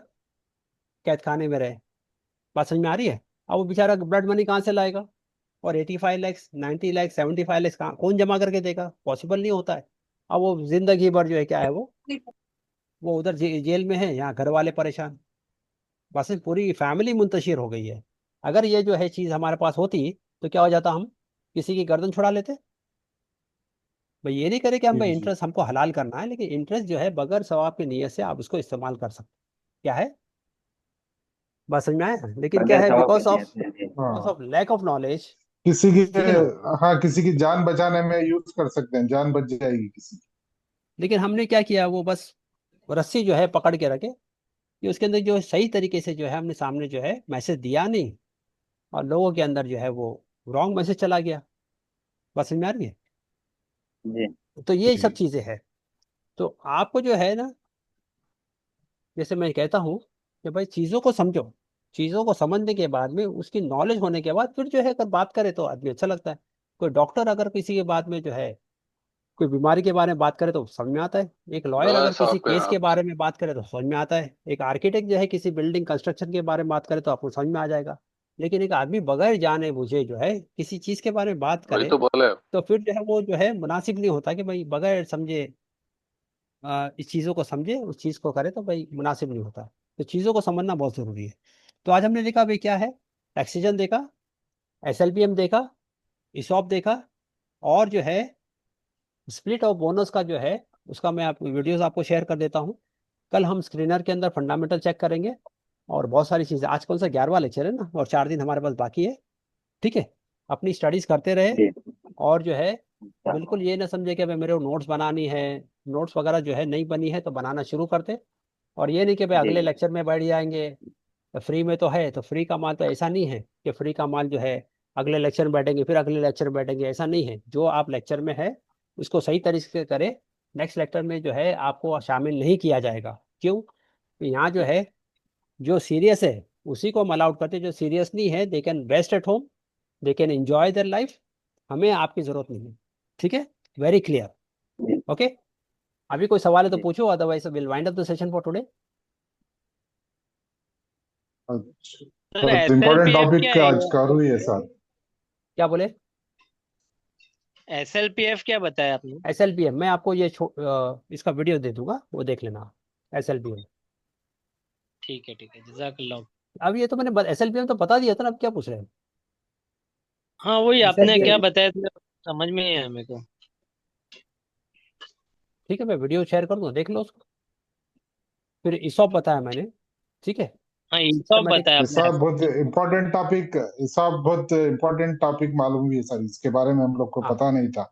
कैद खाने में रहे। बात समझ में आ रही है? अब वो बेचारा ब्लड मनी कहाँ से लाएगा? और 85 लैक्स, 90 लैक्स, 75 लैक्स कहाँ, कौन जमा करके देगा? पॉसिबल नहीं होता है। अब वो जिंदगी भर जो है क्या है, वो उधर जेल में है, यहाँ घर वाले परेशान, बस पूरी फैमिली मुंतशिर हो गई है। अगर ये जो है चीज हमारे पास होती तो क्या हो जाता, हम किसी की गर्दन छुड़ा लेते। भाई ये नहीं करे कि हम जी भाई जी इंटरेस्ट हमको हलाल करना है, लेकिन इंटरेस्ट जो है बगैर सवाब की नीयत से आप उसको इस्तेमाल कर सकते। क्या है, बात समझ में आया? लेकिन क्या है, बिकॉज हाँ ऑफ लैक ऑफ नॉलेज, किसी की ठीक है ना। हाँ किसी की जान बचाने में यूज कर सकते हैं, जान बच जाएगी किसी की। लेकिन हमने क्या किया, वो बस रस्सी जो है पकड़ के रखे, कि उसके अंदर जो सही तरीके से जो है हमने सामने जो है मैसेज दिया नहीं, और लोगों के अंदर जो है वो रॉन्ग मैसेज चला गया। बात समझ में आ रही है? जी तो ये सब जी चीजें हैं। तो आपको जो है ना, जैसे मैं कहता हूँ कि भाई चीज़ों को समझो, चीज़ों को समझने के बाद में, उसकी नॉलेज होने के बाद फिर जो है अगर बात करे तो आदमी अच्छा लगता है। कोई डॉक्टर अगर किसी के बाद में जो है कोई बीमारी के बारे में बात करे तो समझ में आता है, एक लॉयर बगैर अगर किसी सवाब के केस हाँ। के बारे में बात करे तो समझ में आता है, एक आर्किटेक्ट जो है किसी बिल्डिंग कंस्ट्रक्शन के बारे में बात करे तो आपको समझ में आ जाएगा। लेकिन एक आदमी बगैर जाने बुझे जो है किसी चीज़ के बारे में बात वही करे, तो बोले। तो फिर जो है वो जो है मुनासिब नहीं होता कि भाई बगैर समझे इस चीज़ों को समझे उस चीज़ को करे, तो भाई मुनासिब नहीं होता। तो चीज़ों को समझना बहुत ज़रूरी है। तो आज हमने देखा भाई क्या है, टैक्सीजन देखा, एसएलपीएम देखा, इसॉप देखा, और जो है स्प्लिट ऑफ बोनस का जो है उसका मैं आपको वीडियोस आपको शेयर कर देता हूँ। कल हम स्क्रीनर के अंदर फंडामेंटल चेक करेंगे, और बहुत सारी चीज़ें। आज कौन सा 11वां लेक्चर है ना, और 4 दिन हमारे पास बाकी है। ठीक है, अपनी स्टडीज करते रहे, जी और जो है बिल्कुल ये ना समझे कि भाई मेरे को नोट्स बनानी है, नोट्स वगैरह जो है नहीं बनी है तो बनाना शुरू करते। और ये नहीं कि भाई जी अगले लेक्चर में बैठ जाएंगे, तो फ्री में तो है, तो फ्री का माल तो ऐसा नहीं है कि फ्री का माल जो है अगले लेक्चर में बैठेंगे फिर अगले लेक्चर में बैठेंगे, ऐसा नहीं है। जो आप लेक्चर में है उसको सही तरीके से करें, नेक्स्ट लेक्चर में जो है आपको शामिल नहीं किया जाएगा। क्यों? यहाँ जो है जो सीरियस है उसी को हम अलाउड करते हैं, जो सीरियस नहीं है they can best at home, they can enjoy their life, हमें आपकी जरूरत नहीं है। ठीक है, वेरी क्लियर। ओके, अभी कोई सवाल है तो पूछो, otherwise will wind up the session for today. तो इम्पोर्टेंट टॉपिक आज कवर हुई है सर। क्या बोले? SLPF क्या बताया आपने? SLPM मैं आपको ये इसका वीडियो दे दूंगा, वो देख लेना। SLPM ठीक है जज़ाकल्लाह। अब ये तो मैंने SLPM तो बता दिया था ना, अब क्या पूछ रहे हैं? हाँ वही आपने SLPM क्या बताया था, समझ में नहीं आया मेरे को। ठीक है, मैं वीडियो शेयर कर दूंगा, देख लो उसको। फिर ESOP बताया मैंने, ठीक है। हाँ ESOP बताया आपने। ESOP बहुत इम्पोर्टेंट टॉपिक, ESOP बहुत इम्पोर्टेंट टॉपिक मालूम हुई है सर, इसके बारे में हम लोग को पता नहीं था।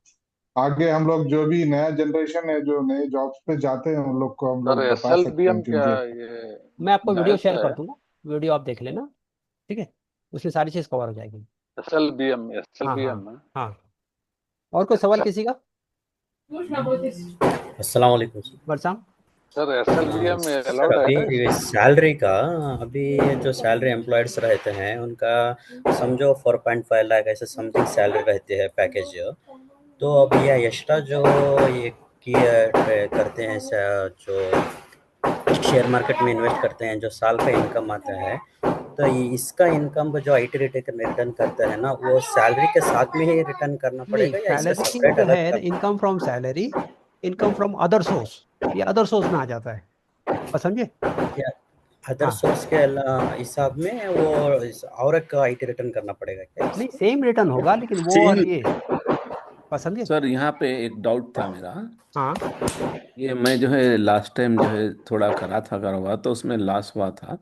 आगे हम लोग जो भी नया जनरेशन है जो नए जॉब्स पे जाते हैं उन लोग को हम लोग सर बता सकते हैं, SLBM क्या क्योंकि ये मैं आपको वीडियो नया शेयर सा कर है? दूंगा, वीडियो आप देख लेना, ठीक है, उसमें सारी चीज कवर हो जाएगी। SLBM हाँ SLBM हाँ हाँ। और कोई सवाल किसी का? अस्सलाम वालेकुम सर। बरसाम सर SLBM सर अलाउड है क्या अभी इसमें? सैलरी का, अभी जो सैलरी एम्प्लॉयड्स रहते हैं उनका समझो 4.5 लाख ऐसे समथिंग सैलरी रहती है पैकेज। तो अब ये एक्स्ट्रा जो ये करते हैं जो शेयर मार्केट में इन्वेस्ट करते हैं, जो साल का इनकम आता है, तो इसका इनकम जो IT रिटर्न करता है ना, वो सैलरी के साथ में ही रिटर्न करना नहीं, पड़ेगा या इसका सैलरी सेपरेट जो अलग है income from salary, income from other source, ये अदर सोर्स में आ जाता है, और समझे? अदर सोर्स के हिसाब में वो और एक IT रिटर्न करना पड़ेगा क्या? नहीं, सेम रिटर्न होगा, लेकिन वो और ये समझे? सर यहाँ पे एक डाउट था मेरा। हाँ ये मैं जो है लास्ट टाइम जो है थोड़ा करा था हुआ, तो उसमें लॉस हुआ था।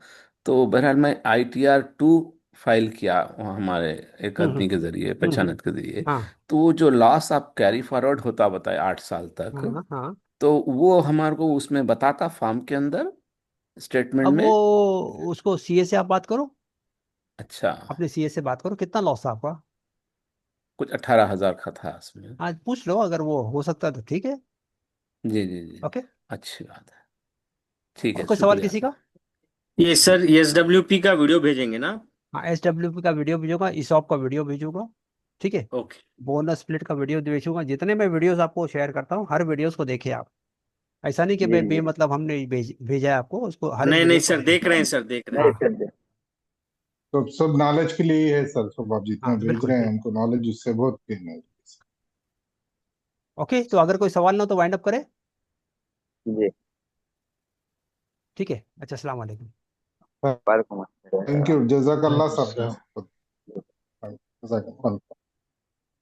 तो बहरहाल मैं ITR-2 फाइल किया वहाँ हमारे एक आदमी के जरिए, पहचानत के जरिए। हाँ तो वो जो लॉस आप कैरी फॉरवर्ड होता बताए 8 साल तक, हाँ हाँ। तो वो हमारे को उसमें बताता फॉर्म के अंदर स्टेटमेंट अब वो में। उसको CA से आप बात करो, अच्छा, अपने CA से बात करो, कितना लॉस था आपका? कुछ 18,000 का था उसमें। आज पूछ लो, अगर वो हो सकता है तो ठीक है। जी जी जी, ओके, अच्छी बात है। ठीक और है, कोई सवाल शुक्रिया किसी सर। का? ये सर SWP का वीडियो भेजेंगे ना? हाँ, SWP का वीडियो भेजूंगा, ESOP का वीडियो भेजूंगा, ठीक है, ओके बोनस स्प्लिट का वीडियो भेजूंगा। जितने मैं वीडियोस आपको शेयर करता हूँ, हर वीडियोस को देखिए आप। ऐसा नहीं कि मैं बेमतलब हमने भेजा है आपको, उसको हर एक नहीं वीडियो को सर, देख देखिए। रहे हैं सर, देख रहे हैं। हाँ तो सब नॉलेज के लिए ही है सर, सब आप जितना हाँ, भेज बिल्कुल रहे हैं बिल्कुल। हमको नॉलेज उससे बहुत गेन है। ओके, तो अगर कोई सवाल ना हो तो वाइंड अप करें, जी ठीक है? अच्छा, अस्सलाम वालेकुम। वालेकुम अस्सलाम। थैंक यू, जजाकल्ला सर। जजाकल्ला।